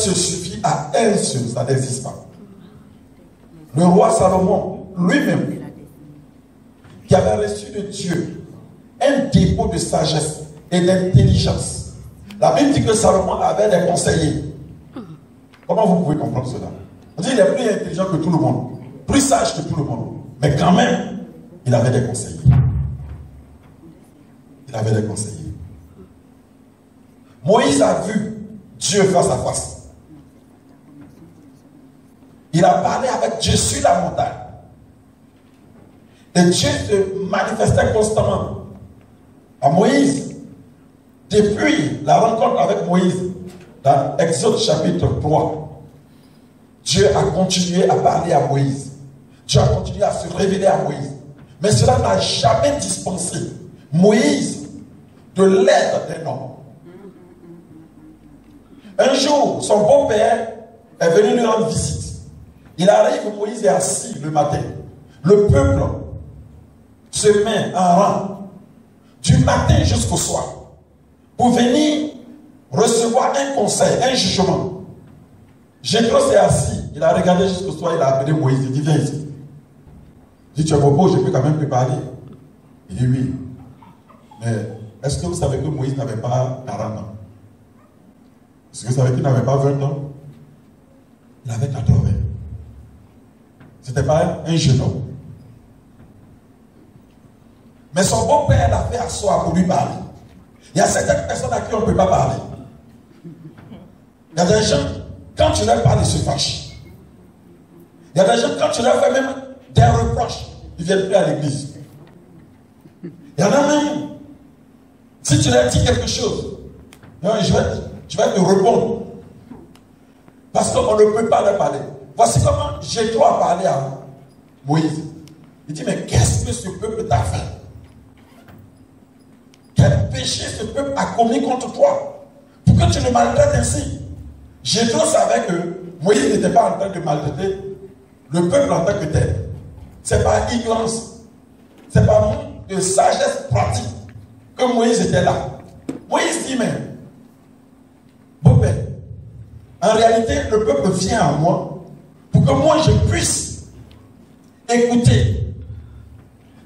se suffit à elle seule, ça n'existe pas. Le roi Salomon, lui-même, qui avait reçu de Dieu un dépôt de sagesse et d'intelligence. La Bible dit que Salomon avait des conseillers. Comment vous pouvez comprendre cela? On dit qu'il est plus intelligent que tout le monde, plus sage que tout le monde. Mais quand même, il avait des conseillers. Il avait des conseillers. Moïse a vu Dieu face à face. Il a parlé avec Dieu sur la montagne. Et Dieu se manifestait constamment à Moïse. Depuis la rencontre avec Moïse, dans Exode chapitre 3, Dieu a continué à parler à Moïse. Dieu a continué à se révéler à Moïse. Mais cela n'a jamais dispensé Moïse de l'aide d'un homme. Un jour, son beau-père est venu lui rendre visite. Il arrive, Moïse est assis le matin. Le peuple se met en rang du matin jusqu'au soir pour venir recevoir un conseil, un jugement. Jéthro s'est assis, il a regardé jusqu'au soir, il a appelé Moïse, il dit viens ici. Il dit tu es beau, je peux quand même te parler. Il dit oui. Mais est-ce que vous savez que Moïse n'avait pas 40 ans? Est-ce que vous savez qu'il n'avait pas 20 ans? Il avait 80. Ce n'était pas un jeune homme. Mais son beau-père l'a fait asseoir pour lui parler. Il y a certaines personnes à qui on ne peut pas parler. Il y a des gens, quand tu leur parles, ils se fâchent. Il y a des gens, quand tu leur fais même des reproches, ils ne viennent plus à l'église. Il y en a même, si tu leur dis quelque chose, je vais te répondre. Parce qu'on ne peut pas leur parler. Voici comment Jéthro a parlé à Moïse. Il dit, mais qu'est-ce que ce peuple t'a fait? Quel péché ce peuple a commis contre toi pour que tu le maltraites ainsi? Jéthro savait que Moïse n'était pas en train de maltraiter le peuple en tant que tel. C'est par ignorance, c'est par manque de sagesse pratique que Moïse était là. Moïse dit, mais beau-père, en réalité, le peuple vient à moi pour que moi je puisse écouter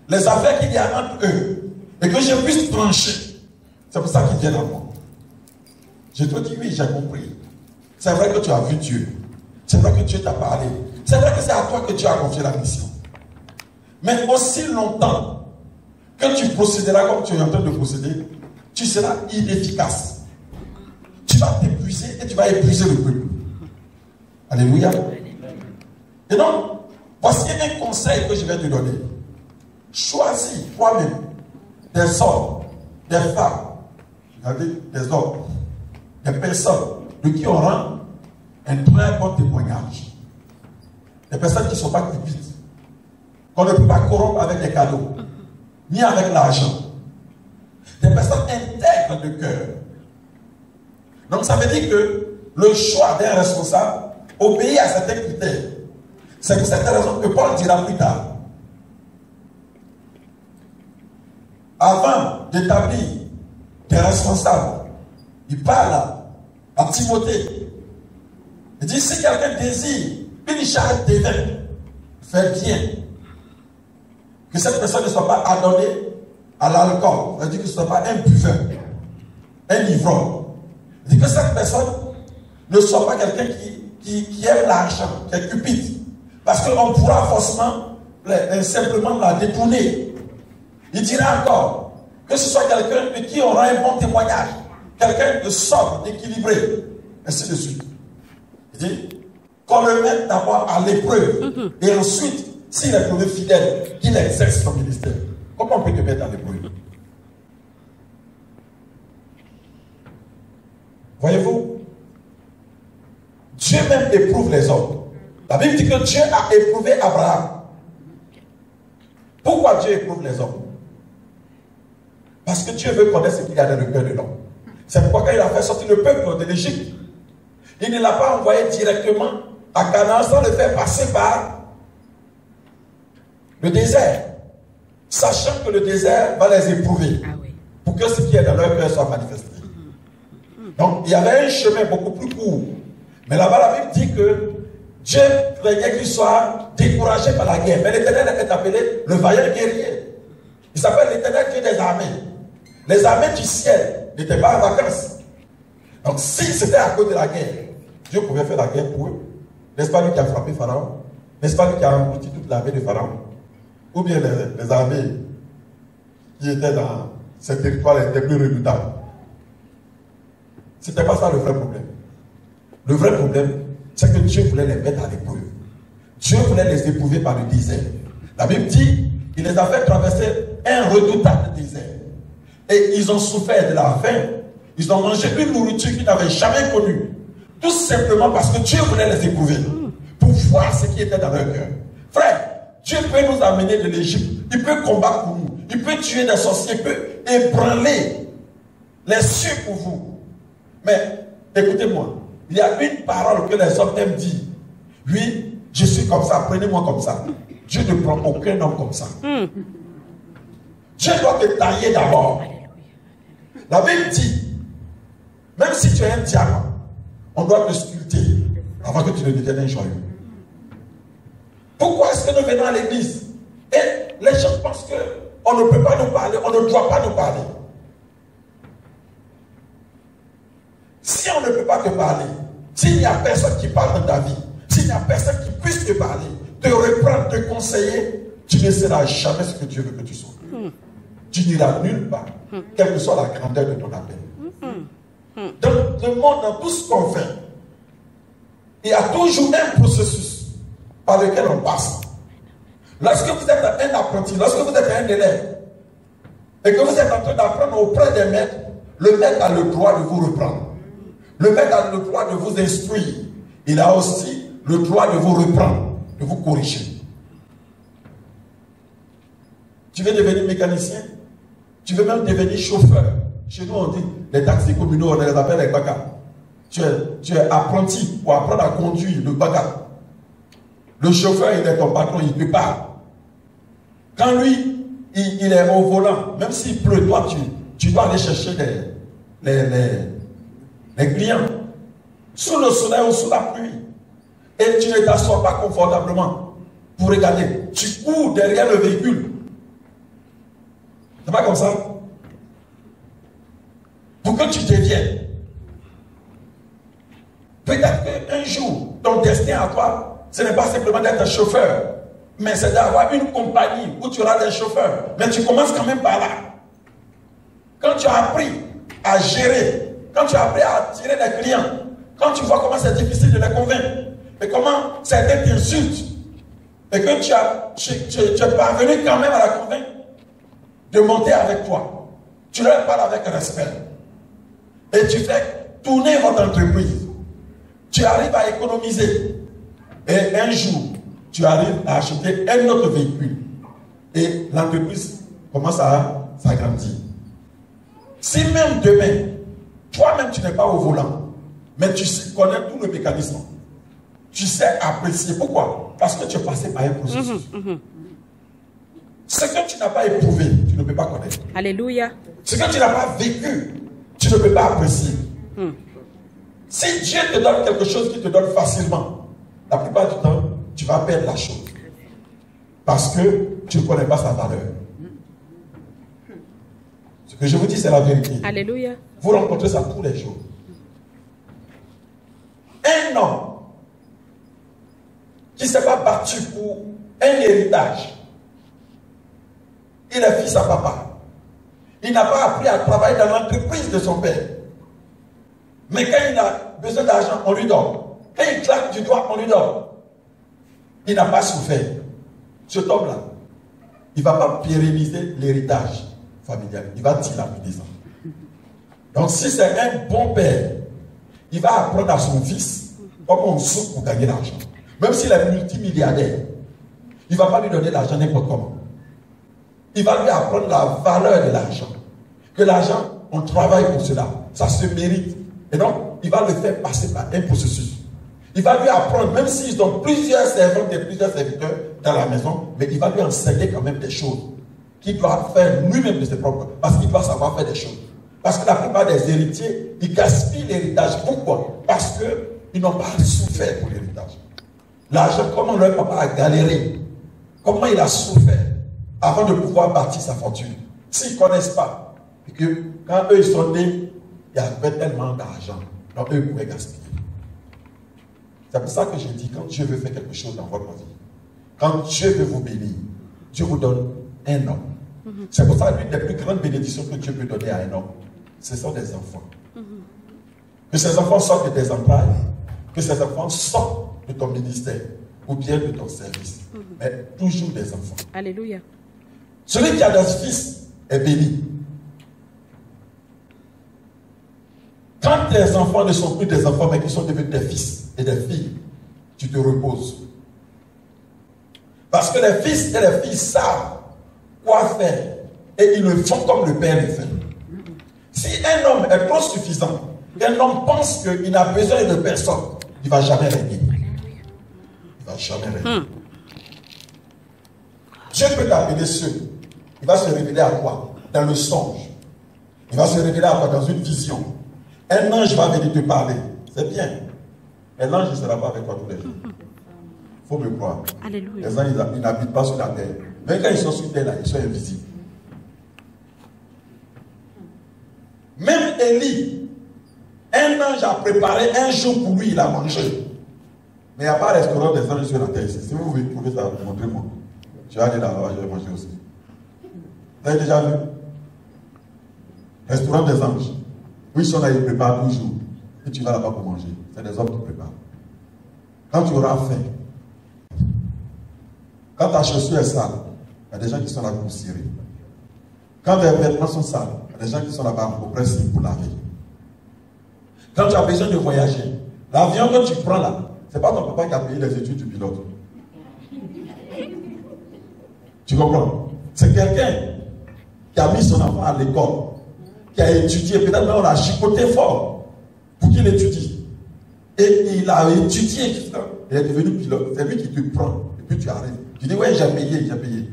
les affaires qu'il y a entre eux et que je puisse trancher. C'est pour ça qu'ils viennent à moi. Je te dis oui, j'ai compris. C'est vrai que tu as vu Dieu. C'est vrai que Dieu t'a parlé. C'est vrai que c'est à toi que Dieu a confié la mission. Mais aussi longtemps que tu procéderas comme tu es en train de procéder, tu seras inefficace. Tu vas t'épuiser et tu vas épuiser le peuple. Alléluia. Et donc, voici un conseil que je vais te donner. Choisis toi-même des hommes, des femmes, regardez, des hommes, des personnes de qui on rend un très bon témoignage. Des personnes qui ne sont pas cupides, qu'on ne peut pas corrompre avec des cadeaux, ni avec l'argent. Des personnes intègres de cœur. Donc ça veut dire que le choix d'un responsable obéit à certains critères. C'est pour cette raison que Paul dira plus tard. Avant d'établir des responsables, il parle à Timothée. Il dit, si quelqu'un désire une charge d'évêque, fais bien que cette personne ne soit pas adonnée à l'alcool. C'est-à-dire que ce ne soit pas un buveur, un ivrogne. Il dit que cette personne ne soit pas quelqu'un qui aime l'argent, qui est cupide. Parce qu'on pourra forcément simplement la détourner. Il dira encore que ce soit quelqu'un de qui aura un bon témoignage, quelqu'un de sobre, d'équilibré, ainsi de suite. Il dit qu'on le mette d'abord à l'épreuve, et ensuite, s'il est trouvé fidèle, qu'il exerce son ministère. Comment on peut te mettre à l'épreuve? Voyez-vous, Dieu même éprouve les hommes. La Bible dit que Dieu a éprouvé Abraham. Pourquoi Dieu éprouve les hommes? Parce que Dieu veut connaître ce qu'il y a dans le cœur de l'homme. C'est pourquoi quand il a fait sortir le peuple de l'Égypte, il ne l'a pas envoyé directement à Canaan sans le faire passer par le désert, sachant que le désert va les éprouver pour que ce qui est dans leur cœur soit manifesté. Donc il y avait un chemin beaucoup plus court Mais là-bas, la Bible dit que Dieu craignait qu'il soit découragé par la guerre. Mais l'Éternel est appelé le vaillant guerrier. Il s'appelle l'Éternel Dieu des armées. Les armées du ciel n'étaient pas en vacances. Donc si c'était à cause de la guerre, Dieu pouvait faire la guerre pour eux. N'est-ce pas lui qui a frappé Pharaon? N'est-ce pas lui qui a englouti toute l'armée de Pharaon? Ou bien les armées qui étaient dans ce territoire étaient plus redoutables? Ce n'était pas ça le vrai problème. Le vrai problème, c'est que Dieu voulait les mettre à l'épreuve. Dieu voulait les éprouver par le désert. La Bible dit qu'il les a fait traverser un redoutable désert. Et ils ont souffert de la faim. Ils ont mangé une nourriture qu'ils n'avaient jamais connue. Tout simplement parce que Dieu voulait les éprouver. Pour voir ce qui était dans leur cœur. Frère, Dieu peut nous amener de l'Égypte. Il peut combattre pour nous. Il peut tuer des sorciers. Il peut ébranler les cieux pour vous. Mais, écoutez-moi. Il y a une parole que les hommes aiment dire. Oui, je suis comme ça. Prenez-moi comme ça. Dieu ne prend aucun homme comme ça. Dieu doit te tailler d'abord. La Bible dit, même si tu es un diamant, on doit te sculpter avant que tu ne deviennes un joyau. Pourquoi est-ce que nous venons à l'église et les gens pensent qu'on ne peut pas nous parler, on ne doit pas nous parler. Si on ne peut pas te parler, s'il n'y a personne qui parle dans ta vie, s'il n'y a personne qui puisse te parler, te reprendre, te conseiller, tu ne seras jamais ce que Dieu veut que tu sois. Tu n'iras nulle part, quelle que soit la grandeur de ton appel. Dans le monde, dans tout ce qu'on fait, il y a toujours un processus par lequel on passe. Lorsque vous êtes un apprenti, lorsque vous êtes un élève, et que vous êtes en train d'apprendre auprès des maîtres, le maître a le droit de vous reprendre. Le maître a le droit de vous instruire. Il a aussi le droit de vous reprendre, de vous corriger. Tu veux devenir mécanicien? Tu veux même devenir chauffeur? Chez nous, on dit, les taxis communaux, on les appelle les bagas. Tu es apprenti pour apprendre à conduire le baga. Le chauffeur, il est ton patron, il te parle. Quand lui, il est au volant, même s'il pleut, toi, tu dois aller chercher les clients. Sous le soleil ou sous la pluie. Et tu ne t'assois pas confortablement pour regarder. Tu cours derrière le véhicule. C'est pas comme ça. Pour que tu deviennes. Peut-être qu'un jour, ton destin à toi, ce n'est pas simplement d'être un chauffeur, mais c'est d'avoir une compagnie où tu auras des chauffeurs. Mais tu commences quand même par là. Quand tu as appris à gérer, quand tu as appris à attirer des clients, quand tu vois comment c'est difficile de les convaincre, et comment certains t'insultent, et que tu es parvenu quand même à la convaincre de monter avec toi. Tu leur parles avec respect. Et tu fais tourner votre entreprise. Tu arrives à économiser. Et un jour, tu arrives à acheter un autre véhicule. Et l'entreprise commence à s'agrandir. Si même demain, toi-même tu n'es pas au volant, mais tu connais tout le mécanisme, tu sais apprécier. Pourquoi? Parce que tu es passé par un processus. Ce que tu n'as pas éprouvé, tu ne peux pas connaître. Alléluia. Ce que tu n'as pas vécu, tu ne peux pas apprécier. Si Dieu te donne quelque chose qui te donne facilement, la plupart du temps, tu vas perdre la chose. Parce que tu ne connais pas sa valeur. Ce que je vous dis, c'est la vérité. Alléluia. Vous rencontrez ça tous les jours. Un homme qui ne s'est pas battu pour un héritage, il est fils à papa. Il n'a pas appris à travailler dans l'entreprise de son père. Mais quand il a besoin d'argent, on lui donne. Quand il claque du doigt, on lui donne. Il n'a pas souffert. Cet homme-là, il ne va pas pérenniser l'héritage familial. Il va dilapider ça. Donc si c'est un bon père, il va apprendre à son fils comment on souffre pour gagner l'argent. Même s'il est multimilliardaire, il ne va pas lui donner l'argent n'importe comment. Il va lui apprendre la valeur de l'argent. Que l'argent, on travaille pour cela. Ça se mérite. Et donc, il va le faire passer par un processus. Il va lui apprendre, même s'ils ont plusieurs servantes et plusieurs serviteurs dans la maison, mais il va lui enseigner quand même des choses qu'il doit faire lui-même de ses propres. Parce qu'il doit savoir faire des choses. Parce que la plupart des héritiers, ils gaspillent l'héritage. Pourquoi? Parce que ils n'ont pas souffert pour l'héritage. L'argent, comment leur papa a galéré, comment il a souffert avant de pouvoir bâtir sa fortune. S'ils ne connaissent pas, et que quand eux ils sont nés, il y avait tellement d'argent, donc eux ils pouvaient gaspiller. C'est pour ça que je dis, quand Dieu veut faire quelque chose dans votre vie, quand Dieu veut vous bénir, Dieu vous donne un homme. C'est pour ça que l'une des plus grandes bénédictions que Dieu peut donner à un homme, ce sont des enfants. Que ces enfants sortent de tes entrailles, que ces enfants sortent de ton ministère ou bien de ton service. Mais toujours des enfants. Alléluia. Celui qui a des fils est béni. Quand tes enfants ne sont plus des enfants, mais qui sont devenus des fils et des filles, tu te reposes. Parce que les fils et les filles savent quoi faire. Et ils le font comme le Père le fait. Si un homme est trop suffisant, un homme pense qu'il n'a besoin de personne, il ne va jamais régner. Il ne va jamais régner. Dieu peut t'appeler seul. Il va se révéler à toi dans le songe. Il va se révéler à toi dans une vision. Un ange va venir te parler. C'est bien. Mais l'ange ne sera pas avec toi tous les jours. Il faut me croire. Alléluia. Les anges, ils n'habitent pas sur la terre. Mais quand ils sont sur terre, là, ils sont invisibles. Même Élie, un ange a préparé un jour pour lui, il a mangé. Mais il n'y a pas de restaurant des anges sur la terre ici. Si vous voulez trouver ça, montrez-moi. Je vais aller là-bas, je vais manger aussi. Vous avez déjà vu? Restaurant des anges. Oui, ils sont là, ils préparent toujours. Et tu vas là-bas pour manger. C'est des hommes qui préparent. Quand tu auras faim, quand ta chaussure est sale, il y a des gens qui sont là pour cirer. Quand tes vêtements sont sales, il y a des gens qui sont là-bas pour presser, pour laver. Quand tu as besoin de voyager, l'avion que tu prends là, ce n'est pas ton papa qui a payé les études du pilote. Tu comprends? C'est quelqu'un qui a mis son enfant à l'école, qui a étudié, peut-être même on l'a chicoté fort pour qu'il étudie. Et il a étudié, il est devenu pilote. C'est lui qui te prend, et puis tu arrives. Tu dis, ouais, j'ai payé, j'ai payé.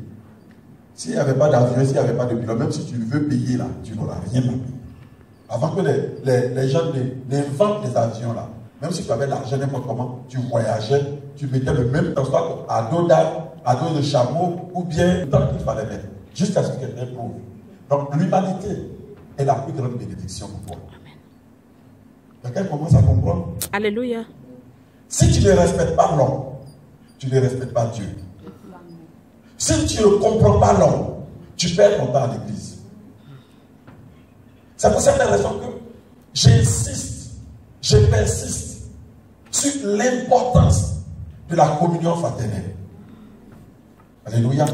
S'il n'y avait pas d'avion, s'il n'y avait pas de pilote, même si tu veux payer là, tu n'auras rien à payer. Avant que les gens n'inventent les avions là, même si tu avais l'argent n'importe comment, tu voyageais, tu mettais le même transport à dos d'âne, à dos de chameau, ou bien tant qu'il fallait mettre, jusqu'à ce que quelqu'un prouve. Donc l'humanité est la plus grande bénédiction pour toi. Quelqu'un commence à comprendre? Alléluia. Si tu ne respectes pas l'homme, tu ne respectes pas Dieu. Si tu ne comprends pas l'homme, tu perds ton temps à l'église. C'est pour cette raison que j'insiste, je persiste sur l'importance de la communion fraternelle. Alléluia.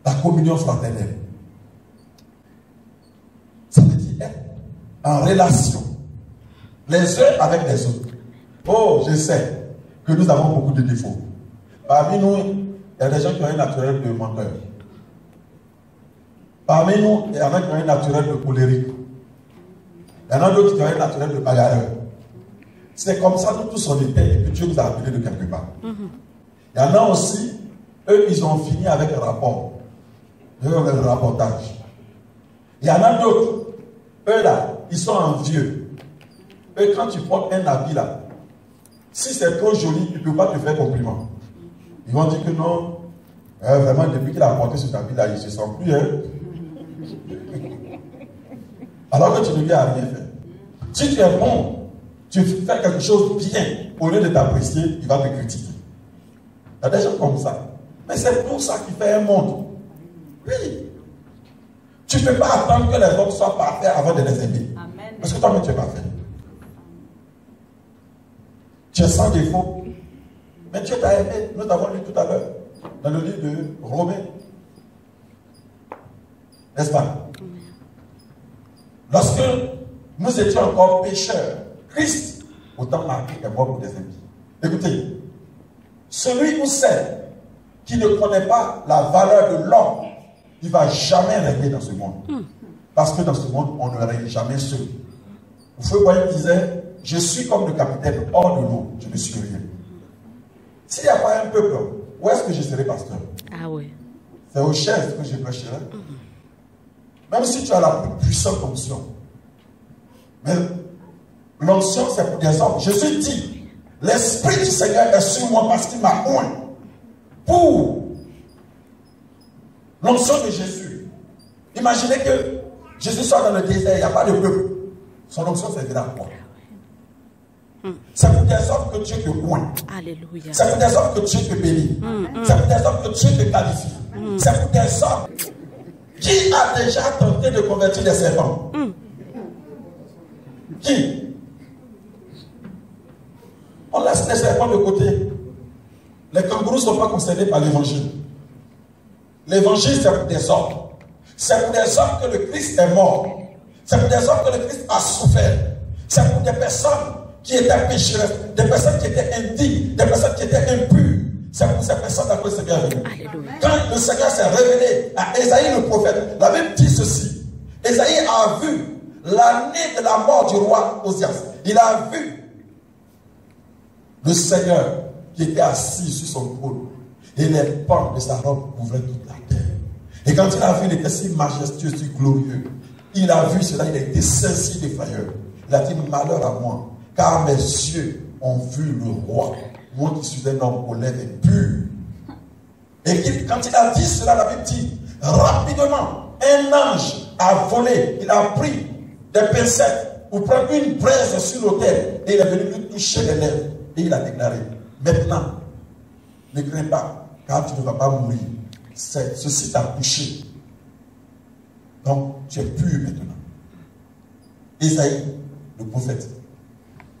La communion fraternelle. Ça veut dire être en relation les uns avec les autres. Oh, je sais que nous avons beaucoup de défauts. Parmi nous, il y a des gens qui ont un naturel de menteur. Parmi nous, il y en a qui ont un naturel de colérique. Il y en a d'autres qui ont un naturel de bagarreur. C'est comme ça que nous tous on était et que Dieu nous a appelés de quelque part. Il y en a aussi, eux, ils ont fini avec un rapport. Le rapportage. Il y en a d'autres, eux là, ils sont envieux. Eux, quand tu portes un habit là, si c'est trop joli, ils ne peuvent pas te faire compliment. Ils vont dire que non, vraiment, depuis qu'il a porté ce habit là, il ne se sent plus. Hein? Alors que tu ne lui as rien fait. Si tu es bon, tu fais quelque chose bien, au lieu de t'apprécier, il va te critiquer. Il y a des gens comme ça. Mais c'est pour ça qu'il fait un monde. Oui. Tu ne peux pas attendre que les autres soient parfaits avant de les aimer. Amen. Parce que toi-même, tu es parfait. Tu es sans défaut. Mais Dieu t'a aimé. Nous avons lu tout à l'heure dans le livre de Romains. N'est-ce pas? Lorsque nous étions encore pécheurs, Christ, autant marqué est mort pour des amis. Écoutez, celui ou celle qui ne connaît pas la valeur de l'homme, il ne va jamais régner dans ce monde. Parce que dans ce monde, on ne règne jamais seul. Vous pouvez voir, il disait, je suis comme le capitaine hors de l'eau, je ne suis rien. S'il n'y a pas un peuple, où est-ce que je serai pasteur? Ah oui. C'est aux chaises que je prêcherai. Même si tu as la plus puissante onction, Mais l'onction, c'est pour des hommes. Jésus dit, l'Esprit du Seigneur est sur moi parce qu'il m'a oint. Pour l'onction de Jésus. Imaginez que Jésus soit dans le désert, il n'y a pas de peuple. Son onction servira à quoi? C'est pour des hommes que Dieu te oint. Alléluia. C'est pour des hommes que Dieu te bénit. C'est pour des hommes que Dieu te qualifie. C'est pour des hommes qui a déjà tenté de convertir des serpents. Qui? On laisse les serpents de côté. Les kangourous ne sont pas concernés par l'évangile. L'évangile, c'est pour des hommes. C'est pour des hommes que le Christ est mort. C'est pour des hommes que le Christ a souffert. C'est pour des personnes qui étaient pécheresses, des personnes qui étaient indignes, des personnes qui étaient impures. C'est pour ces personnes que le Seigneur est venu. Quand le Seigneur s'est révélé à Ésaïe le prophète, la Bible dit ceci. Ésaïe a vu l'année de la mort du roi Osias. Il a vu le Seigneur qui était assis sur son trône. Et les pans de sa robe couvraient toute la terre. Et quand il a vu, il était si majestueux, si glorieux. Il a vu cela, il a été saisi de frayeur. Il a dit, malheur à moi, car mes yeux ont vu le roi. Moi qui suis un homme aux lèvres pures. Et quand il a dit cela, la Bible dit, rapidement, un ange a volé, il a pris des pincettes pour prendre une braise sur l'autel et il est venu lui toucher les lèvres. Et il a déclaré, maintenant, ne crains pas, car tu ne vas pas mourir. Ceci t'a touché. Donc, tu es pur maintenant. Ésaïe, le prophète,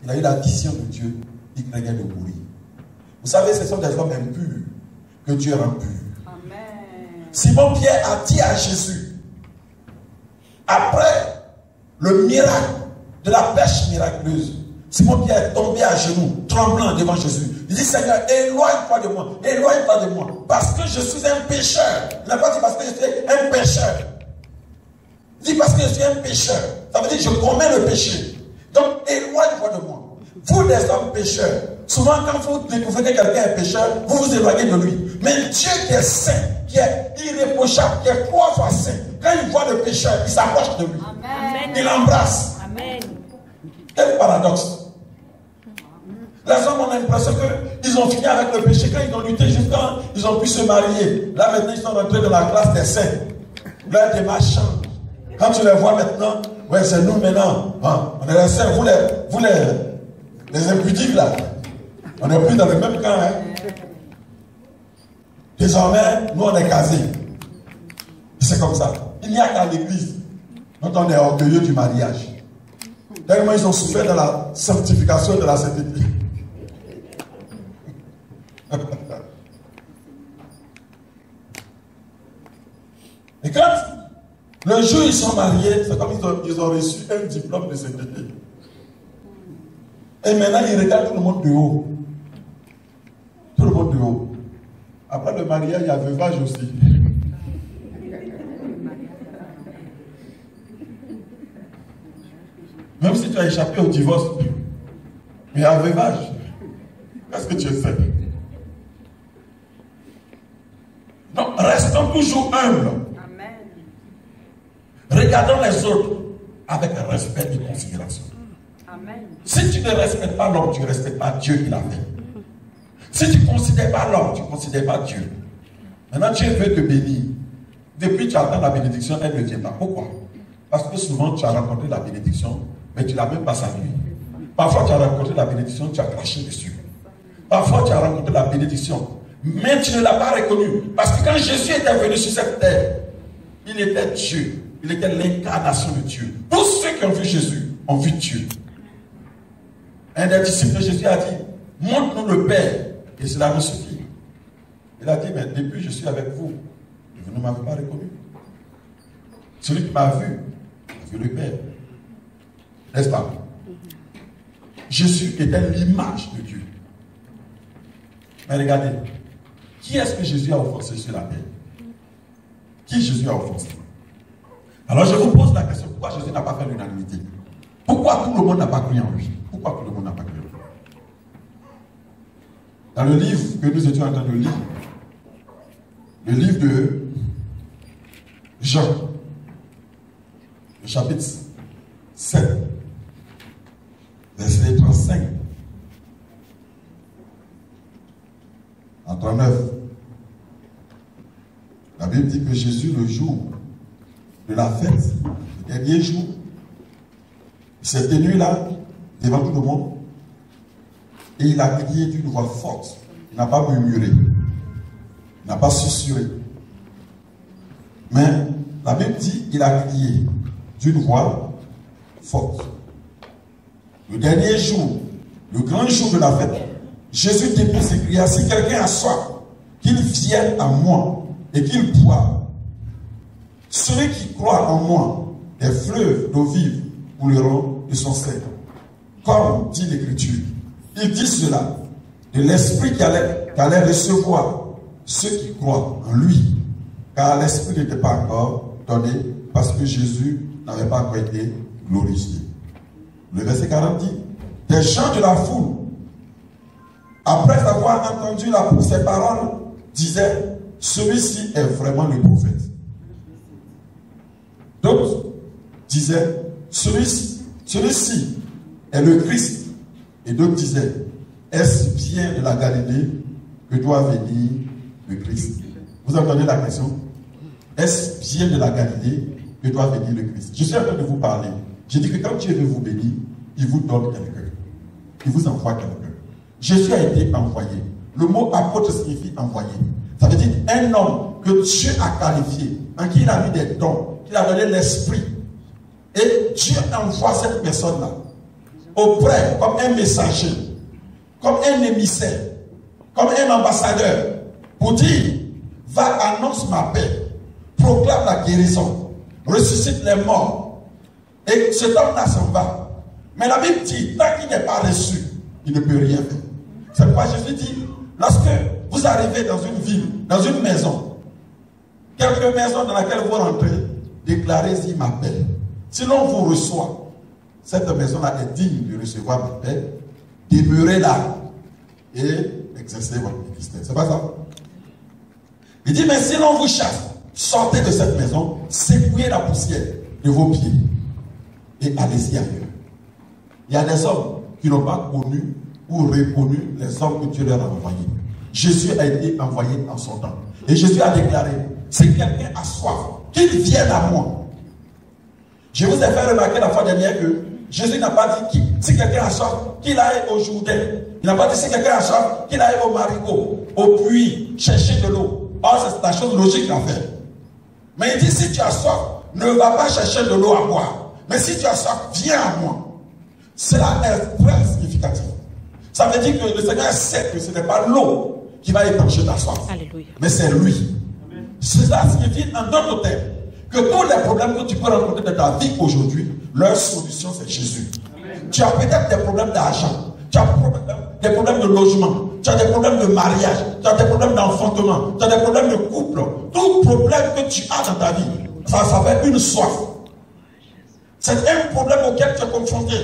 il a eu la vision de Dieu, il craignait de mourir. Vous savez, ce sont des hommes impurs que Dieu rend purs. Simon Pierre a dit à Jésus, après le miracle de la pêche miraculeuse, Simon Pierre est tombé à genoux, tremblant devant Jésus. Il dit, Seigneur, éloigne-toi de moi, éloigne-toi de moi, parce que je suis un pécheur. Il n'a pas dit parce que je suis un pécheur. Il dit parce que je suis un pécheur. Ça veut dire que je commets le péché. Donc, éloigne-toi de moi. Vous, les hommes pécheurs, souvent quand vous découvrez que quelqu'un est pécheur, vous vous éloignez de lui. Mais Dieu qui est saint, qui est irréprochable, qui est 3 fois saint, quand il voit le pécheur, il s'approche de lui. Amen. Il l'embrasse. Quel paradoxe. Les hommes ont l'impression qu'ils ont fini avec le péché quand ils ont lutté jusqu'à ils ont pu se marier. Là maintenant ils sont rentrés dans la classe des saints. Leur démarche change. Quand tu les vois maintenant, ouais, c'est nous maintenant. Hein, on est les saints, vous les impudiques là. On n'est plus dans le même camp. Hein. Désormais, nous on est casés. C'est comme ça. Il n'y a qu'à l'église dont on est orgueilleux du mariage. Tellement ils ont souffert de la sanctification de la sainteté. Et quand le jour où ils sont mariés, c'est comme ils ont reçu un diplôme de sainteté. Et maintenant ils regardent tout le monde de haut. Tout le monde de haut. Après le mariage, il y a veuvage aussi. Même si tu as échappé au divorce, mais à veuvage, qu'est-ce que tu sais? Donc, restons toujours humbles. Amen. Regardons les autres avec respect et considération. Amen. Si tu ne respectes pas l'homme, tu ne respectes pas Dieu qui l'a fait. Si tu ne considères pas l'homme, tu ne considères pas Dieu. Maintenant, Dieu veut te bénir. Depuis tu attends la bénédiction, elle ne vient pas. Pourquoi? Parce que souvent, tu as rencontré la bénédiction, mais tu ne l'as même pas salué. Parfois, tu as rencontré la bénédiction, tu as craché dessus. Parfois, tu as rencontré la bénédiction, mais tu ne l'as pas reconnue. Parce que quand Jésus était venu sur cette terre, il était Dieu. Il était l'incarnation de Dieu. Tous ceux qui ont vu Jésus ont vu Dieu. Un des disciples de Jésus a dit, montre-nous le Père, et cela nous suffit. Il a dit, mais depuis je suis avec vous, vous ne m'avez pas reconnu. Celui qui m'a vu a vu le Père. N'est-ce pas? Jésus était l'image de Dieu. Mais regardez, qui est-ce que Jésus a offensé sur la terre? Qui Jésus a offensé? Alors je vous pose la question, pourquoi Jésus n'a pas fait l'unanimité? Pourquoi tout le monde n'a pas cru en lui? Pourquoi tout le monde n'a pas cru en lui? Dans le livre que nous étions en train de lire, le livre de Jean, le chapitre 7, verset 35 à 39. La Bible dit que Jésus, le jour de la fête, le dernier jour, il s'est tenu là, devant tout le monde, et il a crié d'une voix forte. Il n'a pas murmuré, il n'a pas susurré. Mais la Bible dit qu'il a crié d'une voix forte. Le dernier jour, le grand jour de la fête, Jésus depuis s'écria, si quelqu'un a soif, qu'il vienne à moi et qu'il boive. Celui qui croit en moi, des fleuves d'eau vive couleront de son sein. Comme dit l'Écriture, il dit cela, de l'Esprit qu'allait recevoir ceux qui croient en lui, car l'Esprit n'était pas encore donné parce que Jésus n'avait pas encore été glorifié. Le verset 40 dit, des gens de la foule, après avoir entendu ces paroles, disaient, celui-ci est vraiment le prophète. D'autres disaient, celui-ci est le Christ. Et d'autres disaient, est-ce bien de la Galilée que doit venir le Christ? Vous entendez la question? Est-ce bien de la Galilée que doit venir le Christ? Je suis en train de vous parler. J'ai dit que quand Dieu veut vous bénir, il vous donne quelqu'un. Il vous envoie quelqu'un. Jésus a été envoyé. Le mot apôtre signifie envoyé. Ça veut dire un homme que Dieu a qualifié, en qui il a mis des dons, qu'il a donné l'esprit. Et Dieu envoie cette personne-là auprès, comme un messager, comme un émissaire, comme un ambassadeur, pour dire, va, annonce ma paix, proclame la guérison, ressuscite les morts. Et cet homme-là s'en va. Mais la Bible dit, tant qu'il n'est pas reçu, il ne peut rien faire. C'est pourquoi Jésus dit, lorsque vous arrivez dans une ville, dans une maison, quelque maison dans laquelle vous rentrez, déclarez-y ma paix. Si l'on vous reçoit, cette maison-là est digne de recevoir ma paix, demeurez là et exercez votre ministère. C'est pas ça? Il dit, mais si l'on vous chasse, sortez de cette maison, secouez la poussière de vos pieds et allez-y ailleurs. Il y a des hommes qui n'ont pas connu ou reconnu les hommes que Dieu leur a envoyés. Jésus a été envoyé en son temps. Et Jésus a déclaré, si quelqu'un a soif, qu'il vienne à moi. Je vous ai fait remarquer la fois dernière que Jésus n'a pas dit, si quelqu'un a soif, qu'il aille au Jourdain. Il n'a pas dit, si quelqu'un a soif, qu'il aille au marigot, au puits, chercher de l'eau. Or, c'est la chose logique à faire. Mais il dit, si tu as soif, ne va pas chercher de l'eau à boire. Mais si tu as soif, viens à moi. Cela est très significatif. Ça veut dire que le Seigneur sait que ce n'est pas l'eau qui va étancher ta soif. Alléluia. Mais c'est lui. Cela signifie, en d'autres termes, que tous les problèmes que tu peux rencontrer dans ta vie aujourd'hui, leur solution c'est Jésus. Amen. Tu as peut-être des problèmes d'argent, tu as des problèmes de logement, tu as des problèmes de mariage, tu as des problèmes d'enfantement, tu as des problèmes de couple. Tout problème que tu as dans ta vie, ça s'appelle une soif. C'est un problème auquel tu es confronté.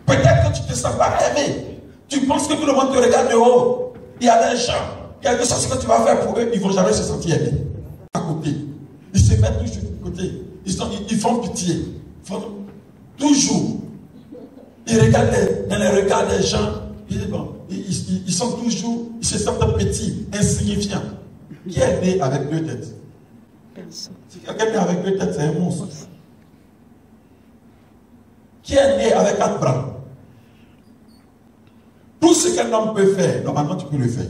Peut-être que tu ne te sens pas aimé. Tu penses que tout le monde te regarde de haut. Il y a des gens, quelque chose que tu vas faire pour eux, ils ne vont jamais se sentir aimés. À côté. Ils se mettent toujours de côté. Ils font pitié. Toujours. Ils regardent dans les regards des gens. Ils sont toujours, ils se sentent petits, insignifiants. Qui est né avec deux têtes? Si quelqu'un est né avec deux têtes, c'est un monstre. Qui est né avec 4 bras? Tout ce qu'un homme peut faire, normalement tu peux le faire.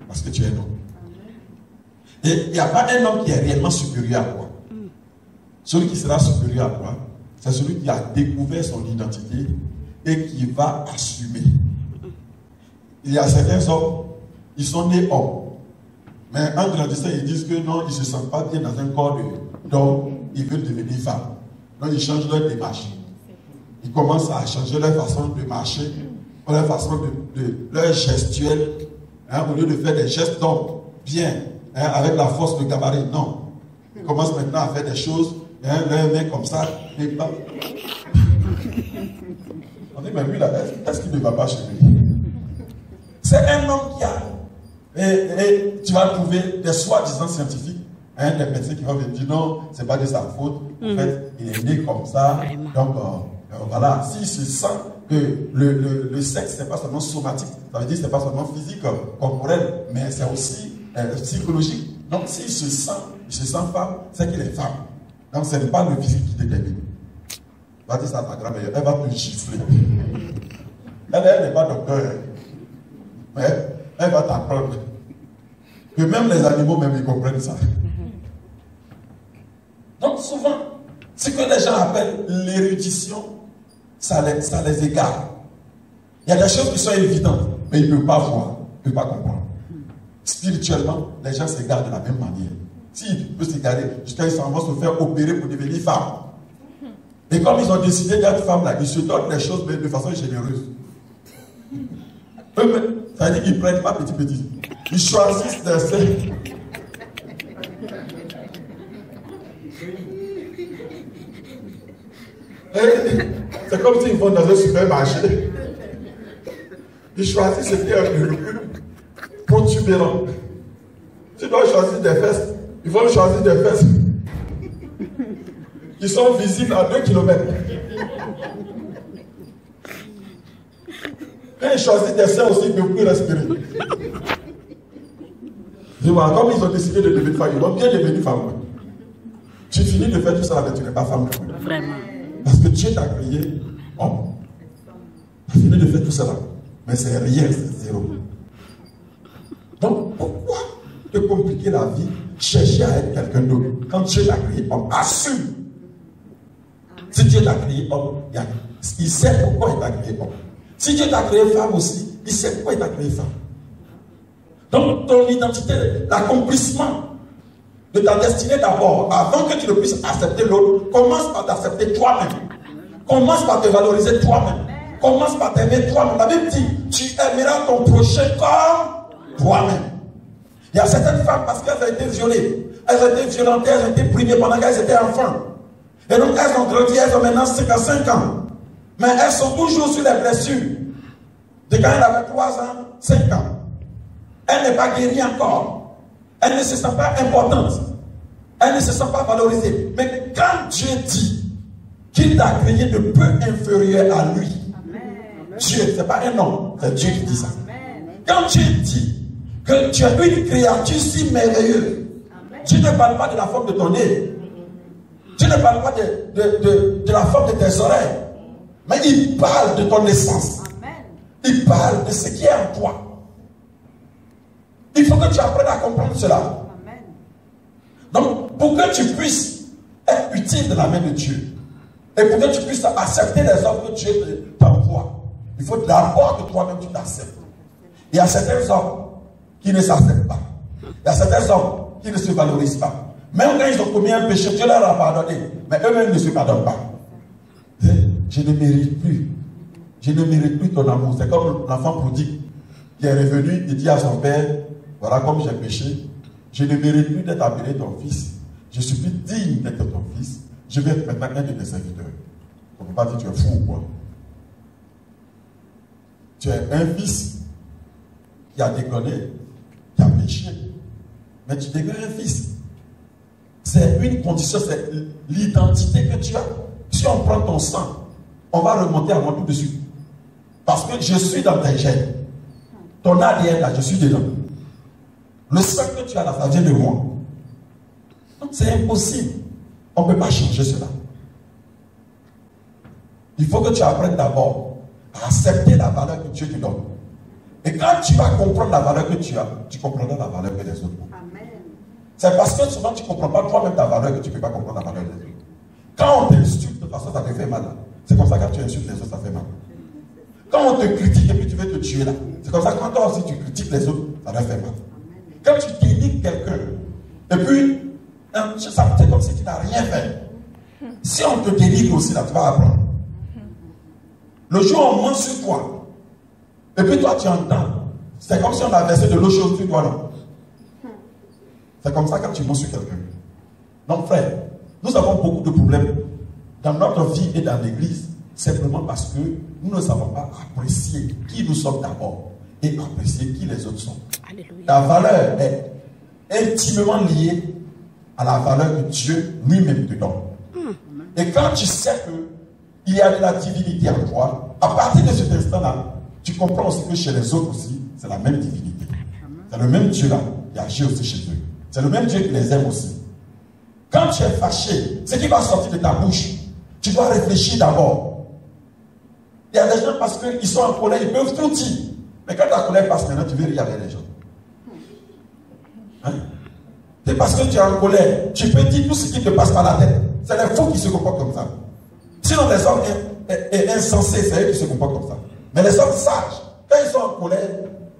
Parce que tu es un homme. Et il n'y a pas un homme qui est réellement supérieur à toi. Celui qui sera supérieur à toi, c'est celui qui a découvert son identité et qui va assumer. Il y a certains hommes, ils sont nés hommes. Mais en grandissant, ils disent que non, ils ne se sentent pas bien dans un corps d'homme, ils veulent devenir femmes. Donc ils changent leur démarche. Ils commencent à changer leur façon de marcher, leur façon leur gestuelle, au lieu de faire des gestes d'homme, bien, avec la force de gabarit, non. Ils commencent maintenant à faire des choses, leurs mains comme ça, et pas. On dit, mais lui là, est-ce qu'il ne va pas chez lui? C'est un homme qui a, et tu vas trouver des soi-disant scientifiques, des médecins qui vont venir dire non, c'est pas de sa faute, en fait, il est né comme ça, donc voilà, s'il se sent que le sexe, ce n'est pas seulement somatique, ça veut dire que ce n'est pas seulement physique, corporel, mais c'est aussi psychologique. Donc, s'il se sent femme, c'est qu'il est femme. Donc, ce n'est pas le physique qui détermine. Va dire ça à ta grand-mère, elle va te gifler. Elle n'est pas docteur, mais elle va t'apprendre que même les animaux, même, ils comprennent ça. Donc, souvent, ce que les gens appellent l'érudition, ça les égare. Il y a des choses qui sont évidentes, mais ils ne peuvent pas voir, ils ne peuvent pas comprendre. Spirituellement, les gens s'égarent de la même manière. S'ils peuvent s'égarer, jusqu'à ils s'en vont se faire opérer pour devenir femme. Et comme ils ont décidé d'être femmes, là, ils se donnent les choses, mais de façon généreuse. Eux, ça veut dire qu'ils ne prennent pas petit. Ils choisissent des seins. C'est comme s'ils vont dans un supermarché. Ils choisissent ce qui est le plus protubérant. S'ils doivent choisir des fesses, ils vont choisir des fesses qui sont visibles à 2 km. Quand ils choisissent des seins aussi, ils ne peuvent plus respirer. Dis-moi, comme ils ont décidé de devenir femme, ils vont bien devenir femme. Tu finis de faire tout ça, mais tu n'es pas femme. Vraiment. Parce que Dieu t'a créé homme. Tu finis de faire tout cela. Mais c'est rien, c'est zéro. Donc, pourquoi te compliquer la vie, chercher à être quelqu'un d'autre? Quand Dieu t'a créé homme, assume. Si Dieu t'a créé homme, il sait pourquoi il t'a créé homme. Si Dieu t'a créé femme aussi, il sait pourquoi il t'a créé femme. Donc, ton identité, l'accomplissement de ta destinée d'abord, avant que tu ne puisses accepter l'autre, commence par t'accepter toi-même. Commence par te valoriser toi-même. Commence par t'aimer toi-même. La Bible dit, tu aimeras ton prochain comme toi-même. Il y a certaines femmes, parce qu'elles ont été violées, elles ont été violentées, elles ont été primées pendant qu'elles étaient enfants. Et donc elles ont grandi, elles ont maintenant 55 ans. Mais elles sont toujours sur les blessures de quand elles avaient 3 ans, 5 ans. Elle n'est pas guérie encore. Elle ne se sent pas importante. Elle ne se sent pas valorisée. Mais quand Dieu dit qu'il t'a créé de peu inférieur à lui, Amen. Dieu, ce n'est pas un homme, c'est Dieu qui dit ça. Amen. Quand Dieu dit que tu es une créature si merveilleuse, Dieu ne parle pas de la forme de ton nez. Dieu ne parle pas de la forme de tes oreilles. Mais il parle de ton essence. Amen. Il parle de ce qui est en toi. Il faut que tu apprennes à comprendre cela. Amen. Donc, pour que tu puisses être utile de la main de Dieu, et pour que tu puisses accepter les offres que Dieu t'envoie, il faut d'abord que toi-même tu t'acceptes. Il y a certains hommes qui ne s'acceptent pas. Il y a certains hommes qui ne se valorisent pas. Même quand ils ont commis un péché, Dieu leur a pardonné. Mais eux-mêmes ne se pardonnent pas. Je ne mérite plus. Je ne mérite plus ton amour. C'est comme l'enfant prodigue qui est revenu et dit à son père, voilà comme j'ai péché, je ne mérite plus d'être appelé ton fils. Je suis plus digne d'être ton fils. Je vais être maintenant un de tes serviteurs. On ne peut pas dire tu es fou ou quoi. Tu es un fils qui a déconné, qui a péché. Mais tu deviens un fils. C'est une condition, c'est l'identité que tu as. Si on prend ton sang, on va remonter à moi tout de suite. Parce que je suis dans tes gènes. Ton ADN là, je suis dedans. Le sang que tu as là, ça vient de moi. Donc c'est impossible. On ne peut pas changer cela. Il faut que tu apprennes d'abord à accepter la valeur que Dieu te donne. Et quand tu vas comprendre la valeur que tu as, tu comprendras la valeur que les autres ont. Amen. C'est parce que souvent tu ne comprends pas toi-même ta valeur que tu ne peux pas comprendre la valeur des autres. Quand on t'insulte, de toute façon ça te fait mal. C'est comme ça que quand tu insultes les autres, ça fait mal. Quand on te critique et puis tu veux te tuer là, c'est comme ça que quand toi aussi tu critiques les autres, ça te fait mal. Quand tu dénigres quelqu'un, et puis c'est comme si tu n'as rien fait. Si on te dénigre aussi là, tu vas apprendre. Le jour où on ment sur toi, et puis toi tu entends, c'est comme si on a versé de l'eau chaude sur toi, non? C'est comme ça quand tu mens sur quelqu'un. Donc frère, nous avons beaucoup de problèmes dans notre vie et dans l'église, simplement parce que nous ne savons pas apprécier qui nous sommes d'abord et apprécier qui les autres sont. Alléluia. Ta valeur est intimement liée à la valeur que Dieu lui-même te donne. Et quand tu sais que il y a de la divinité en toi, à partir de cet instant-là, tu comprends aussi que chez les autres aussi, c'est la même divinité. C'est le même Dieu là qui agit aussi chez eux. C'est le même Dieu qui les aime aussi. Quand tu es fâché, ce qui va sortir de ta bouche, tu dois réfléchir d'abord. Il y a des gens parce qu'ils sont en colère, ils peuvent tout dire. Mais quand ta colère passe maintenant, tu veux rire avec les gens. Hein? C'est parce que tu es en colère, tu peux dire tout ce qui te passe par la tête. C'est les fous qui se comportent comme ça. Sinon les hommes insensés, c'est eux qui se comportent comme ça. Mais les hommes sages, quand ils sont en colère,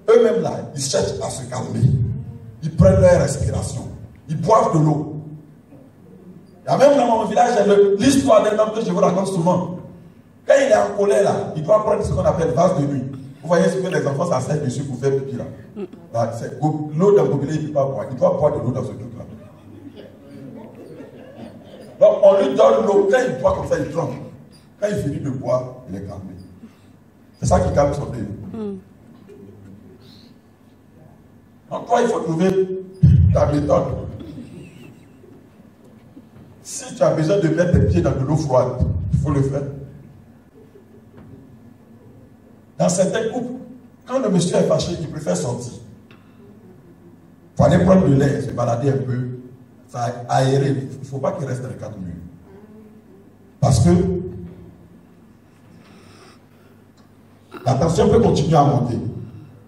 eux-mêmes là, ils cherchent à se calmer. Ils prennent leur respiration. Ils boivent de l'eau. Il y a même dans mon village, l'histoire d'un homme que je vous raconte souvent. Quand il est en colère là, il doit prendre ce qu'on appelle vase de nuit. Vous voyez ce que les enfants s'asseyent dessus pour faire pipi là. Là l'eau d'un gobelet, il ne peut pas boire. Il doit boire de l'eau dans ce truc là. Donc on lui donne l'eau. Quand il boit comme ça, il tremble. Quand il finit de boire, il est calmé. C'est ça qui calme son nez. Donc toi, il faut trouver ta méthode. Si tu as besoin de mettre tes pieds dans de l'eau froide, il faut le faire. Dans certains couples, quand le monsieur est fâché, il préfère sortir. Il faut aller prendre de l'air, se balader un peu, ça aérer. Il ne faut pas qu'il reste dans les quatre murs. Parce que la tension peut continuer à monter.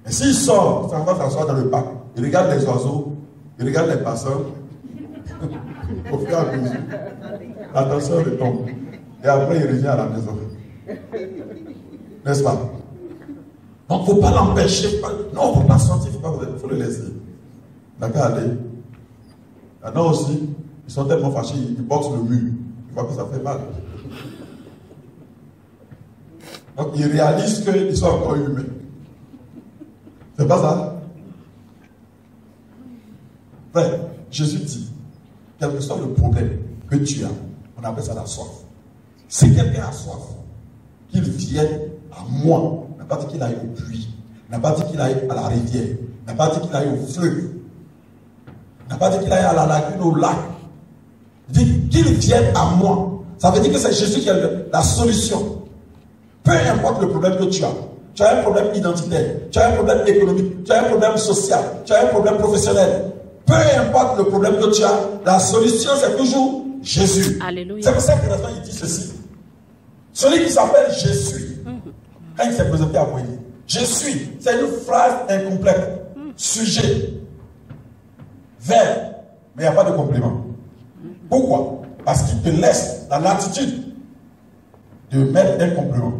Et s'il sort, ça va s'asseoir dans le parc, il regarde les oiseaux, il regarde les passeurs, au fur et à mesure, la tension retombe. Et après, il revient à la maison. N'est-ce pas? Donc, il ne faut pas l'empêcher. Non, il ne faut pas sortir, il faut le laisser. D'accord, allez. Maintenant aussi, ils sont tellement fâchés, ils boxent le mur. Ils voient que ça fait mal. Donc, ils réalisent qu'ils sont encore humains. C'est pas ça? Frère, Jésus dit, quel que soit le problème que tu as, on appelle ça la soif. Si quelqu'un a soif, qu'il vienne à moi. N'a pas dit qu'il aille au puits, n'a pas dit qu'il aille à la rivière, n'a pas dit qu'il aille au fleuve, n'a pas dit qu'il aille à la lagune, au lac. Il dit qu'il vienne à moi. Ça veut dire que c'est Jésus qui a la solution. Peu importe le problème que tu as. Tu as un problème identitaire, tu as un problème économique, tu as un problème social, tu as un problème professionnel. Peu importe le problème que tu as, la solution c'est toujours Jésus. Alléluia. C'est pour ça que la il dit ceci. Celui qui s'appelle Jésus, quand il s'est présenté à Moïse, je suis, c'est une phrase incomplète. Sujet, verbe, mais il n'y a pas de complément. Pourquoi? Parce qu'il te laisse la latitude de mettre un complément.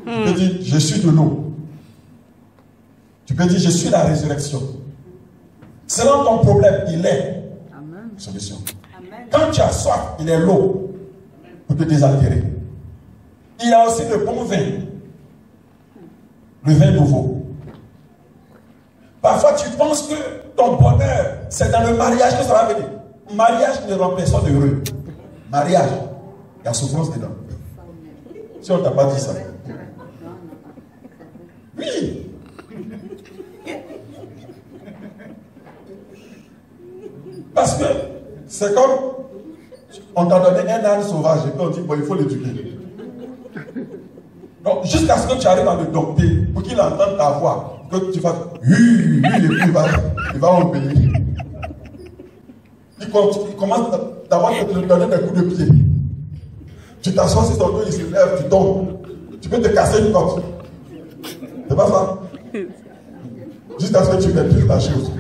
Tu peux dire, je suis de l'eau. Tu peux dire, je suis la résurrection. Selon ton problème, il est une solution. Quand tu as soif, il est l'eau pour te désaltérer. Il y a aussi le bon vin. Le vin nouveau. Parfois, tu penses que ton bonheur, c'est dans le mariage que ça va venir. Mariage ne rend personne heureux. Mariage, il y a souffrance dedans. Si on ne t'a pas dit ça. Oui. Parce que c'est comme on t'a donné un âne sauvage et puis on dit bon, il faut l'éduquer. Donc jusqu'à ce que tu arrives à le dompter pour qu'il entende ta voix, que tu fasses oui, et puis il va obéir. Il commence d'abord à te donner des coups de pied. Tu t'assois sur ton dos, il se lève, tu tombes. Tu peux te casser une côte. C'est pas ça? Jusqu'à ce que tu maîtrises la chose.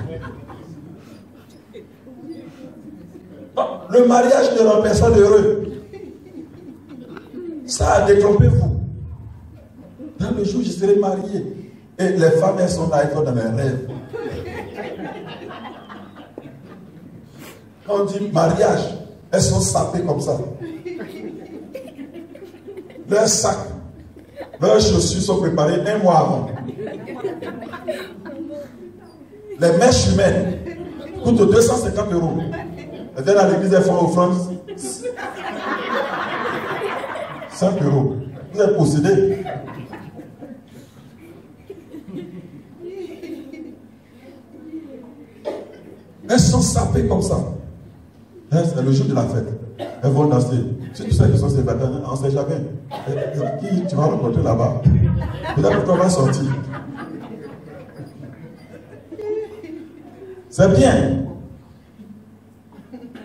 Non, le mariage ne rend personne heureux. Ça a détrompé-vous. Dans le jour où je serai marié, et les femmes, elles sont là, elles sont dans les rêves. Quand on dit mariage, elles sont sapées comme ça. Leurs sacs, leurs chaussures sont préparées un mois avant. Les mèches humaines coûtent 250 €. Elles viennent à l'église, elles font offrande 5 €. Vous êtes possédés. Elles sont sapées comme ça. C'est le jour de la fête. Elles vont danser. Si tu sais qu'ils sont célibataires, on ne sait jamais. Qui tu vas rencontrer là-bas? Peut-être que toi vas sortir. C'est bien.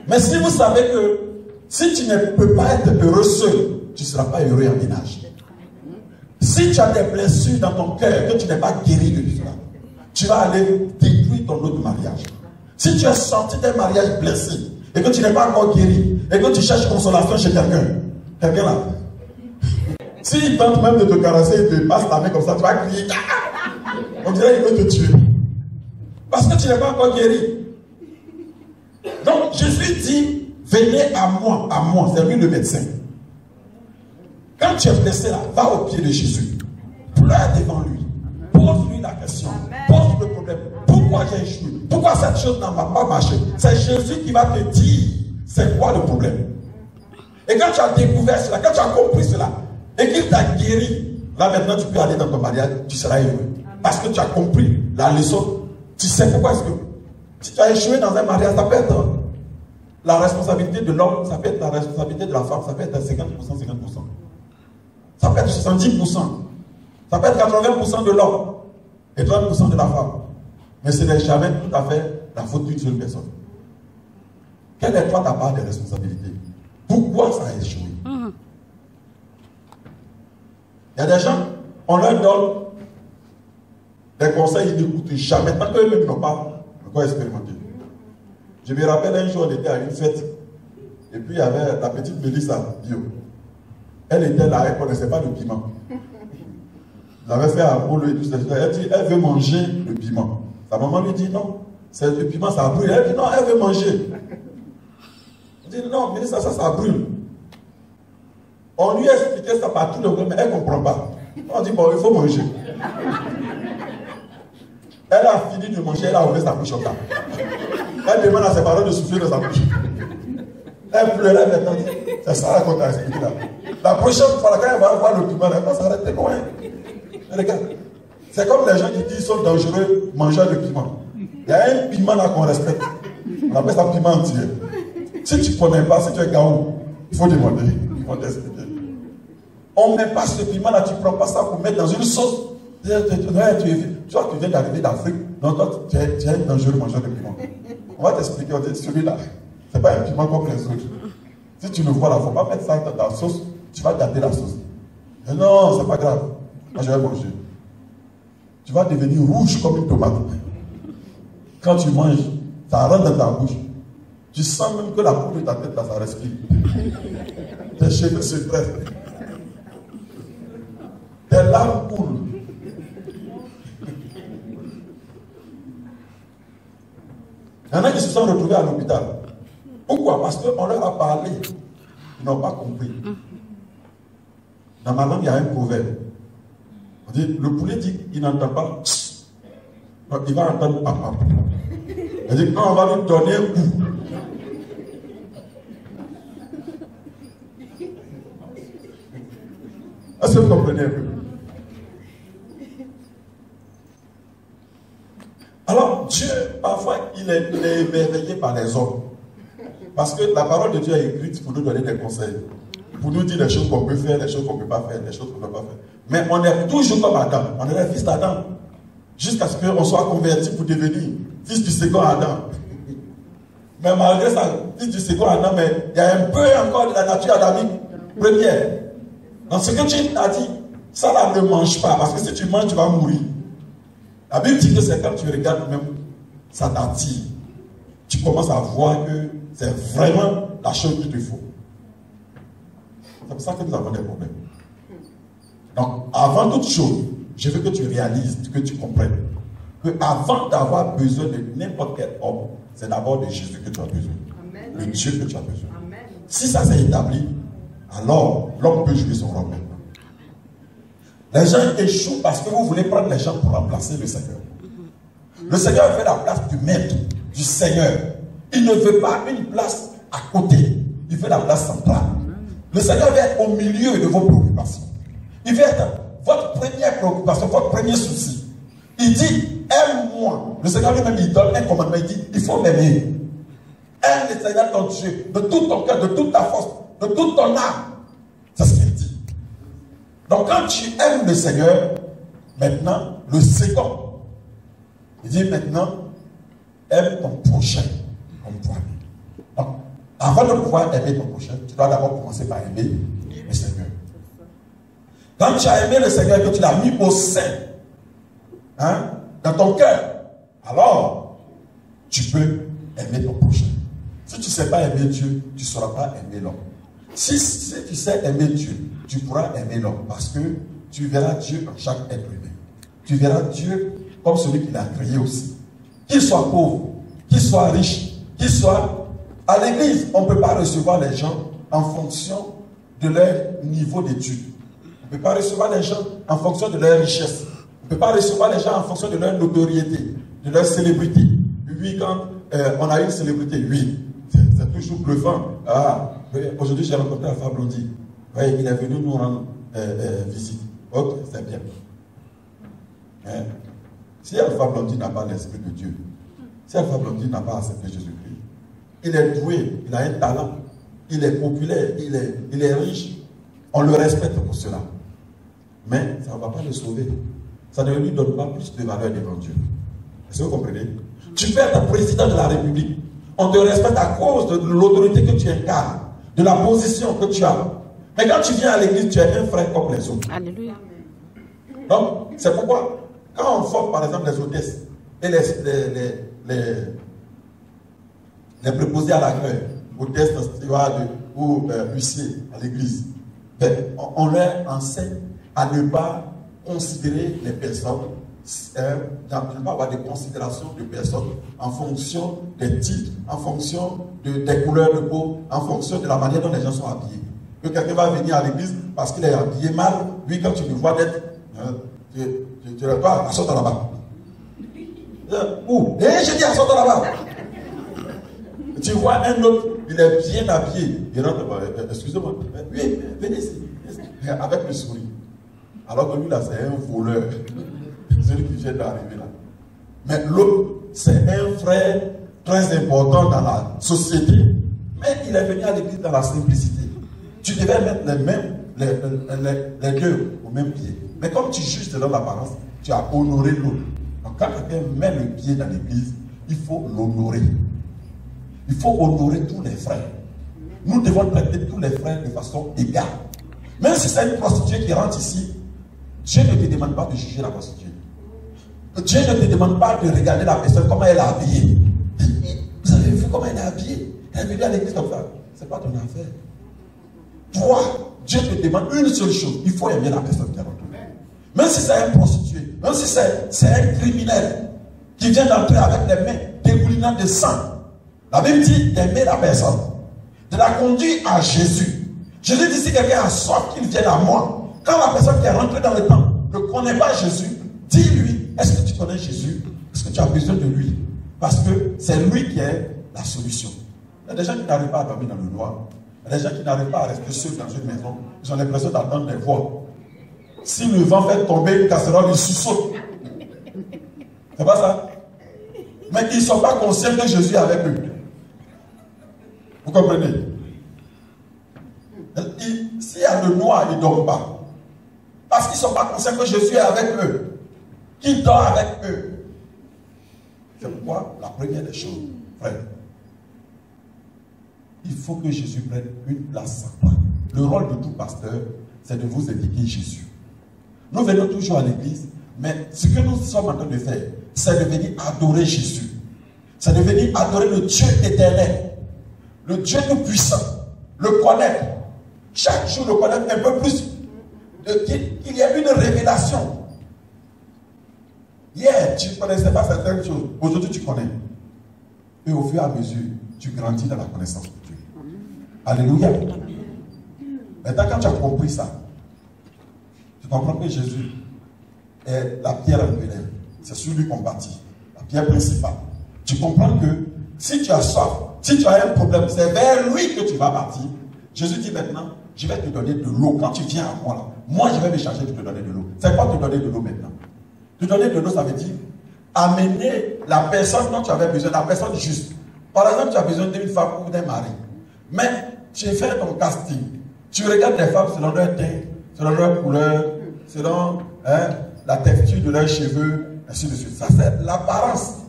Mais si vous savez que si tu ne peux pas être heureux seul, tu ne seras pas heureux en ménage. Si tu as des blessures dans ton cœur que tu n'es pas guéri de cela, tu vas aller détruire ton autre mariage. Si tu es sorti d'un mariage blessé et que tu n'es pas encore guéri et que tu cherches consolation chez quelqu'un là, s'il tente même de te caresser et te passe la main comme ça, tu vas crier. On dirait qu'il veut te tuer. Parce que tu n'es pas encore guéri. Donc Jésus dit, venez à moi, c'est lui le médecin. Quand tu es blessé là, va au pied de Jésus. Pleure devant lui. Pose-lui la question. Pose le problème. Pourquoi j'ai échoué? Pourquoi cette chose n'a pas marché? C'est Jésus qui va te dire c'est quoi le problème. Et quand tu as découvert cela, quand tu as compris cela, et qu'il t'a guéri, là maintenant tu peux aller dans ton mariage, tu seras heureux. Parce que tu as compris la leçon. Tu sais pourquoi est-ce que si tu as échoué dans un mariage, ça peut être la responsabilité de l'homme, ça peut être la responsabilité de la femme, ça peut être 50%, 50%. Ça peut être 70%. Ça peut être 80% de l'homme et 30% de la femme. Mais ce n'est jamais tout à fait la faute d'une seule personne. Quelle est toi ta part de responsabilité? Pourquoi ça a échoué? Il y a des gens, on leur donne des conseils, ils n'écoutent jamais, parce qu'eux-mêmes n'ont pas encore expérimenté. Je me rappelle un jour, on était à une fête, et puis il y avait la petite Mélissa Bio. Elle était là, elle ne connaissait pas le piment. J'avais fait un boulot et tout ça. Elle dit, elle veut manger le piment. Sa maman lui dit, non, c'est le piment, ça brûle. Elle dit, non, elle veut manger. Elle dit, non, Mélissa, ça brûle. On lui a expliqué ça partout, mais elle ne comprend pas. On dit, bon, il faut manger. Elle a fini de manger, elle a ouvert sa bouche au cas. Elle demande à ses parents de souffler dans sa bouche. Elle pleurait maintenant. C'est ça qu'on t'a expliqué là. La prochaine fois, quand elle va voir le piment, elle va s'arrêter loin. Regarde. C'est comme les gens qui disent qu'ils sont dangereux mangeurs de piment. Il y a un piment là qu'on respecte. On appelle ça piment entier. Si tu ne connais pas, si tu es gaou, il faut demander. Ils vont t'expliquer. On ne met pas ce piment là, tu ne prends pas ça pour mettre dans une sauce. Tu vois, tu viens d'arriver d'Afrique. Non, toi, tu es un dangereux mangeur de piment. On va t'expliquer, on dit celui-là, ce n'est pas un piment comme les autres. Si tu le vois là, il ne faut pas mettre ça dans la sauce, tu vas gâter la sauce. Et non, ce n'est pas grave. Moi, je vais manger. Tu vas devenir rouge comme une tomate. Quand tu manges, ça rentre dans ta bouche. Tu sens même que la peau de ta tête, là, ça respire. Tes cheveux se dressent. Tes larmes coulent. Il y en a qui se sont retrouvés à l'hôpital. Pourquoi? Parce qu'on leur a parlé. Ils n'ont pas compris. Dans ma langue, il y a un proverbe. On dit, le poulet dit qu'il n'entend pas. Donc, il va entendre papa. Il dit, quand on va lui donner un coup. Est-ce que vous comprenez un peu? Alors, Dieu, parfois, il est émerveillé par les hommes. Parce que la parole de Dieu est écrite pour nous donner des conseils. Pour nous dire les choses qu'on peut faire, les choses qu'on ne peut pas faire, les choses qu'on ne peut pas faire. Mais on est toujours comme Adam. On est les fils d'Adam. Jusqu'à ce qu'on soit converti pour devenir fils du second Adam. Mais malgré ça, fils du second Adam, mais il y a un peu encore de la nature adamique première. Donc ce que tu as dit, ça là ne mange pas. Parce que si tu manges, tu vas mourir. La Bible dit que c'est quand tu regardes même, ça t'attire. Tu commences à voir que c'est vraiment la chose qu'il te faut. C'est pour ça que nous avons des problèmes. Donc, avant toute chose, je veux que tu réalises, que tu comprennes, que avant d'avoir besoin de n'importe quel homme, c'est d'abord de Jésus que tu as besoin. Amen. Le Dieu que tu as besoin. Amen. Si ça s'est établi, alors l'homme peut jouer son rôle maintenant. Les gens échouent parce que vous voulez prendre les gens pour remplacer le Seigneur. Le Seigneur fait la place du maître, du Seigneur. Il ne veut pas une place à côté. Il veut la place centrale. Le Seigneur veut être au milieu de vos préoccupations. Il veut être votre première préoccupation, votre premier souci. Il dit, aime-moi. Le Seigneur lui-même, il donne un commandement. Il dit, il faut m'aimer. Aime le Seigneur ton Dieu de tout ton cœur, de toute ta force, de toute ton âme. C'est ce qu'il dit. Donc quand tu aimes le Seigneur, maintenant, le second, il dit maintenant, aime ton prochain comme toi-même. Donc, avant de pouvoir aimer ton prochain, tu dois d'abord commencer par aimer le Seigneur. Quand tu as aimé le Seigneur, que tu l'as mis au sein, dans ton cœur, alors tu peux aimer ton prochain. Si tu ne sais pas aimer Dieu, tu ne sauras pas aimer l'homme. Si tu sais aimer Dieu, tu pourras aimer l'homme parce que tu verras Dieu en chaque être humain. Tu verras Dieu comme celui qui l'a créé aussi. Qu'il soit pauvre, qu'il soit riche, qu'il soit... À l'église, on ne peut pas recevoir les gens en fonction de leur niveau d'études. On ne peut pas recevoir les gens en fonction de leur richesse. On ne peut pas recevoir les gens en fonction de leur notoriété, de leur célébrité. Oui, quand on a une célébrité, oui, c'est toujours bluffant. Ah, aujourd'hui j'ai rencontré Alpha Blondy. Oui, il est venu nous rendre visite. Ok, c'est bien. Mais, si Alpha Blondy n'a pas l'esprit de Dieu, si Alpha Blondy n'a pas accepté Jésus-Christ, il est doué, il a un talent, il est populaire, il est riche, on le respecte pour cela. Mais ça ne va pas le sauver. Ça ne lui donne pas plus de valeur devant Dieu. Est-ce que vous comprenez? Tu peux être président de la République. On te respecte à cause de l'autorité que tu incarnes, de la position que tu as. Mais quand tu viens à l'église, tu es un frère comme les autres. Alléluia. Donc, c'est pourquoi, quand on forme par exemple les hôtesses et les préposés à l'accueil, hôtesses, steward ou huissiers à l'église, on leur enseigne à ne pas considérer les personnes, ne pas avoir des considérations de personnes en fonction des titres, en fonction des couleurs de peau, en fonction de la manière dont les gens sont habillés. Que quelqu'un va venir à l'église parce qu'il est habillé mal, lui quand tu le vois d'être, tu ne vas pas, assois-toi là-bas. Où? Je dis assois-toi là-bas. Tu vois un autre, il est bien habillé, il rentre, excusez-moi, oui, venez ici, avec le sourire. Alors que lui là, c'est un voleur, celui qui vient d'arriver là. Mais l'autre, c'est un frère très important dans la société, mais il est venu à l'église dans la simplicité. Tu devais mettre les deux au même pied. Mais comme tu juges selon l'apparence, tu as honoré l'autre. Donc quand quelqu'un met le pied dans l'église, il faut l'honorer. Il faut honorer tous les frères. Nous devons traiter tous les frères de façon égale. Même si c'est une prostituée qui rentre ici, Dieu ne te demande pas de juger la prostituée. Dieu ne te demande pas de regarder la personne, comment elle est habillée. Vous avez vu comment elle est habillée? Elle est venue à l'église comme ça. Ce n'est pas ton affaire. Toi, Dieu te demande une seule chose. Il faut aimer la personne qui est rentrée. Même si c'est un prostitué, même si c'est un criminel qui vient d'entrer avec les mains dégoulinant de sang. La Bible dit d'aimer la personne, de la conduire à Jésus. Jésus dit si quelqu'un a soif, qu'il vienne à moi. Quand la personne qui est rentrée dans le temple ne connaît pas Jésus, dis-lui, est-ce que tu connais Jésus? Est-ce que tu as besoin de lui? Parce que c'est lui qui est la solution. Il y a des gens qui n'arrivent pas à dormir dans le noir. Il y a des gens qui n'arrivent pas à rester seuls dans une maison. Ils ont l'impression d'entendre des voix. Si le vent fait tomber une casserole, ils sous-sautent. C'est pas ça? Mais ils ne sont pas conscients que Jésus est avec eux. Vous comprenez? S'il y a le noir, ils ne dorment pas. Parce qu'ils ne sont pas conscients que Jésus est avec eux. Qu'il dort avec eux. C'est pourquoi la première des choses, frère, il faut que Jésus prenne une place centrale. Le rôle de tout pasteur, c'est de vous éduquer Jésus. Nous venons toujours à l'église, mais ce que nous sommes en train de faire, c'est de venir adorer Jésus. C'est de venir adorer le Dieu éternel. Le Dieu tout-puissant, le connaître, chaque jour le connaître un peu plus, qu'il y ait une révélation. Hier, tu ne connaissais pas certaines choses, aujourd'hui tu connais. Et au fur et à mesure, tu grandis dans la connaissance de Dieu. Alléluia. Maintenant, quand tu as compris ça, tu comprends que Jésus est la pierre angulaire. C'est sur lui qu'on bâtit, la pierre principale. Tu comprends que si tu as soif, si tu as un problème, c'est vers lui que tu vas partir. Jésus dit maintenant, je vais te donner de l'eau. Quand tu viens à moi, là, moi je vais me charger de te donner de l'eau. C'est quoi te donner de l'eau maintenant? Te donner de l'eau, ça veut dire amener la personne dont tu avais besoin, la personne juste. Par exemple, tu as besoin d'une femme ou d'un mari. Mais tu fais ton casting. Tu regardes les femmes selon leur teint, selon leur couleur, selon la texture de leurs cheveux, ainsi de suite. Ça, c'est l'apparence.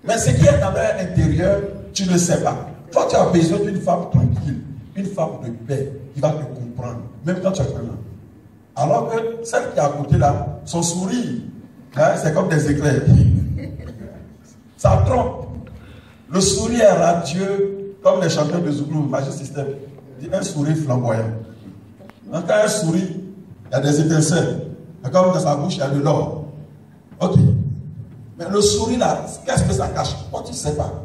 Mais ce qui est dans leur intérieur, tu ne sais pas. Toi, tu as besoin d'une femme tranquille, une femme de paix, qui va te comprendre, même quand tu es vraiment. Alors que celle qui est à côté là, son sourire, c'est comme des éclairs. Ça trompe. Le sourire est radieux, comme les chanteurs de Zouglou, Magic System. Un sourire flamboyant. Quand elle sourit, il y a des étincelles. Comme dans sa bouche, il y a de l'or. Ok. Mais le sourire là, qu'est-ce que ça cache? Toi, tu ne sais pas.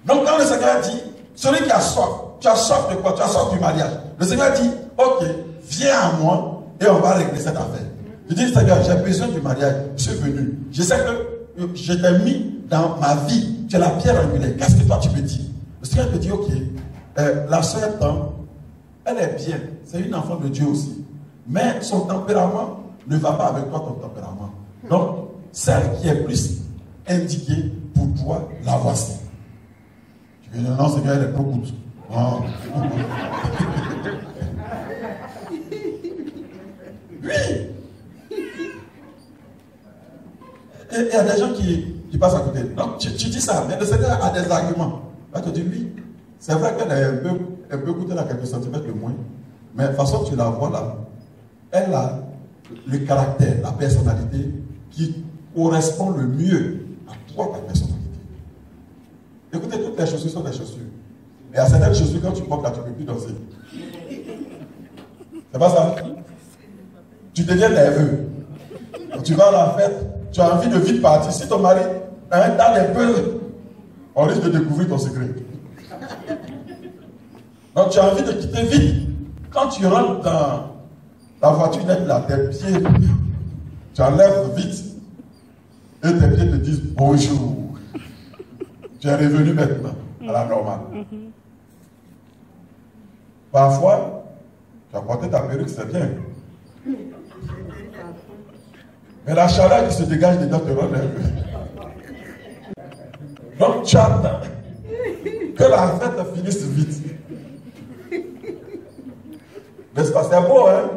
Donc, quand le Seigneur dit, celui qui a soif, tu as soif de quoi? Tu as soif du mariage. Le Seigneur dit, ok, viens à moi et on va régler cette affaire. Je dis, Seigneur, j'ai besoin du mariage. Je suis venu. Je sais que je t'ai mis dans ma vie. Tu es la pierre angulaire. Qu'est-ce que toi tu me dis? Le Seigneur te dit, ok, la sœur Tam, elle est bien. C'est une enfant de Dieu aussi. Mais son tempérament ne va pas avec toi, ton tempérament. Donc, celle qui est plus indiquée pour toi, la voici. Tu dis, non, Seigneur, elle est trop courte. Oh. Oui. Il y a des gens qui passent à côté. Donc, tu dis ça, mais le Seigneur a des arguments. Là, tu dis, oui, c'est vrai qu'elle est un peu coûtée là, quelques centimètres de moins. Mais de toute façon, tu la vois là, elle a le caractère, la personnalité qui correspond le mieux à toi, ta personnalité. Écoutez, toutes les chaussures sont des chaussures. Et à certaines chaussures, quand tu portes là, tu ne peux plus danser. C'est pas ça? Tu deviens nerveux. Quand tu vas à la fête, tu as envie de vite partir. Si ton mari a un tas de peu, on risque de découvrir ton secret. Donc tu as envie de quitter vite. Quand tu rentres dans la voiture, là, tes pieds, tu enlèves vite. Et tes pieds te disent bonjour. Tu es revenu maintenant à la normale. Parfois, tu as porté ta perruque, c'est bien. Mais la chaleur qui se dégage dedans te rend nerveux. Donc tu attends que la fête finisse vite. N'est-ce pas? C'est beau, hein?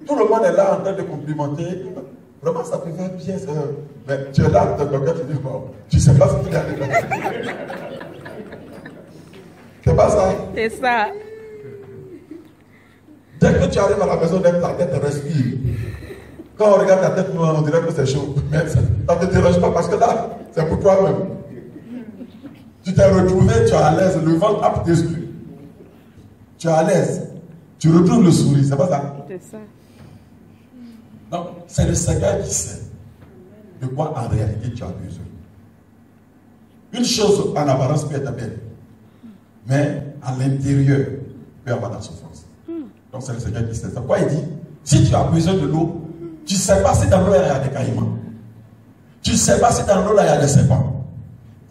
Tout le monde est là en train de complimenter. Vraiment, ça te fait bien, ça. Mais tu es là, ton cœur, tu dis, bon, tu ne sais pas ce qu'il y a dedans. C'est pas ça? C'est ça. Dès que tu arrives à la maison, ta tête respire. Quand on regarde ta tête, on dirait que c'est chaud. Mais ça ne te dérange pas parce que là, c'est pour toi-même. Tu t'es retrouvé, tu es à l'aise, le ventre a tes yeux. Tu es à l'aise. Tu retrouves le sourire, c'est pas ça? C'est ça. Donc, c'est le Seigneur qui sait de quoi en réalité tu as besoin. Une chose en apparence peut être belle, mais à l'intérieur peut avoir de la souffrance. Donc, c'est le Seigneur qui sait. C'est pourquoi il dit, si tu as besoin de l'eau, tu ne sais pas si dans l'eau il y a des caïmans. Tu ne sais pas si dans l'eau il y a des serpents.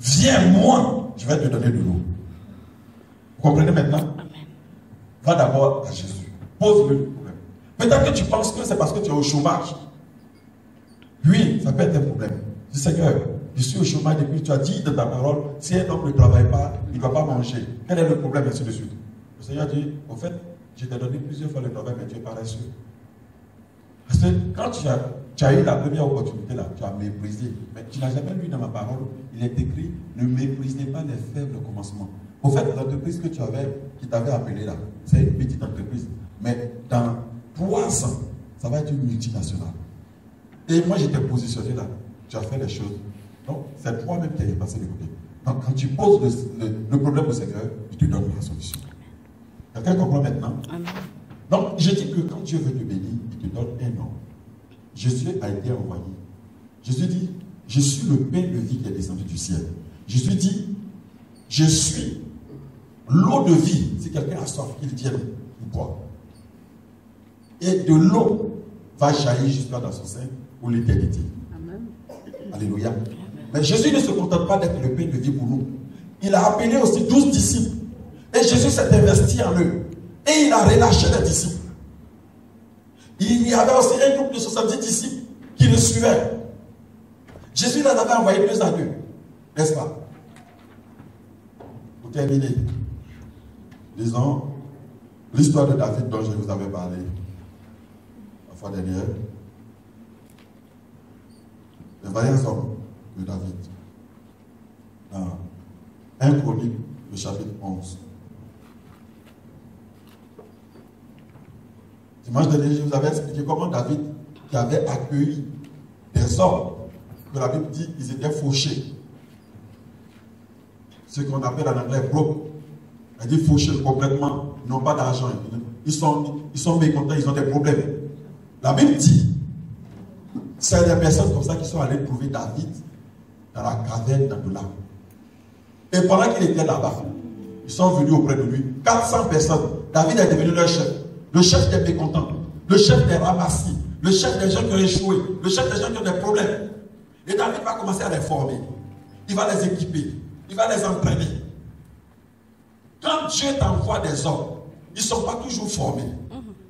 Viens, moi, je vais te donner de l'eau. Vous comprenez maintenant? Va d'abord à Jésus. Pose-le le problème. Peut-être que tu penses que c'est parce que tu es au chômage. Oui, ça peut être un problème. Dis, Seigneur, je suis au chômage depuis tu as dit dans ta parole, si un homme ne travaille pas, il ne va pas manger. Quel est le problème, ainsi de suite? Le Seigneur dit, au fait, je t'ai donné plusieurs fois le travail, mais tu es paresseux. Parce que quand tu as eu la première opportunité là, tu as méprisé. Mais tu n'as jamais lu dans ma parole, il est écrit, ne méprisez pas les faibles commencements. Au fait, l'entreprise que tu avais, qui t'avait appelé là, c'est une petite entreprise. Mais dans 3 ans, ça va être une multinationale. Et moi, j'étais positionné là. Tu as fait les choses. Donc, c'est toi-même qui es passé de côté. Donc, quand tu poses le problème au Seigneur, il te donne la solution. Quelqu'un comprend maintenant? Amen. Donc, je dis que quand Dieu veut te bénir, il te donne un nom. Jésus a été envoyé. Jésus dit, je suis le pain de vie qui est descendu du ciel. Jésus dit, je suis l'eau de vie. Si quelqu'un a soif, qu'il vienne boire. Et de l'eau va jaillir jusqu'à dans son sein pour l'éternité. Alléluia. Mais Jésus ne se contente pas d'être le pain de vie pour nous. Il a appelé aussi 12 disciples. Et Jésus s'est investi en eux. Et il a relâché les disciples. Il y avait aussi un groupe de 70 disciples qui le suivaient. Jésus les avait envoyés 2 à 2. N'est-ce pas? Pour terminer, disons l'histoire de David dont je vous avais parlé la fois dernière. Les vaillants hommes de David. Dans 1 Chronique, le chapitre 11. Dimanche dernier, je vous avais expliqué comment David, qui avait accueilli des hommes, que la Bible dit qu'ils étaient fauchés. Ce qu'on appelle en anglais broke. Elle dit fauchés complètement, ils n'ont pas d'argent. Ils sont mécontents, ils ont des problèmes. La Bible dit, c'est des personnes comme ça qui sont allées trouver David dans la caverne d'Adulam. Et pendant qu'il était là-bas, ils sont venus auprès de lui. 400 personnes. David est devenu leur chef. Le chef des mécontents. Le chef des ramassis. Le chef des gens qui ont échoué. Le chef des gens qui ont des problèmes. Et David va commencer à les former. Il va les équiper. Il va les entraîner. Quand Dieu t'envoie des hommes, ils ne sont pas toujours formés.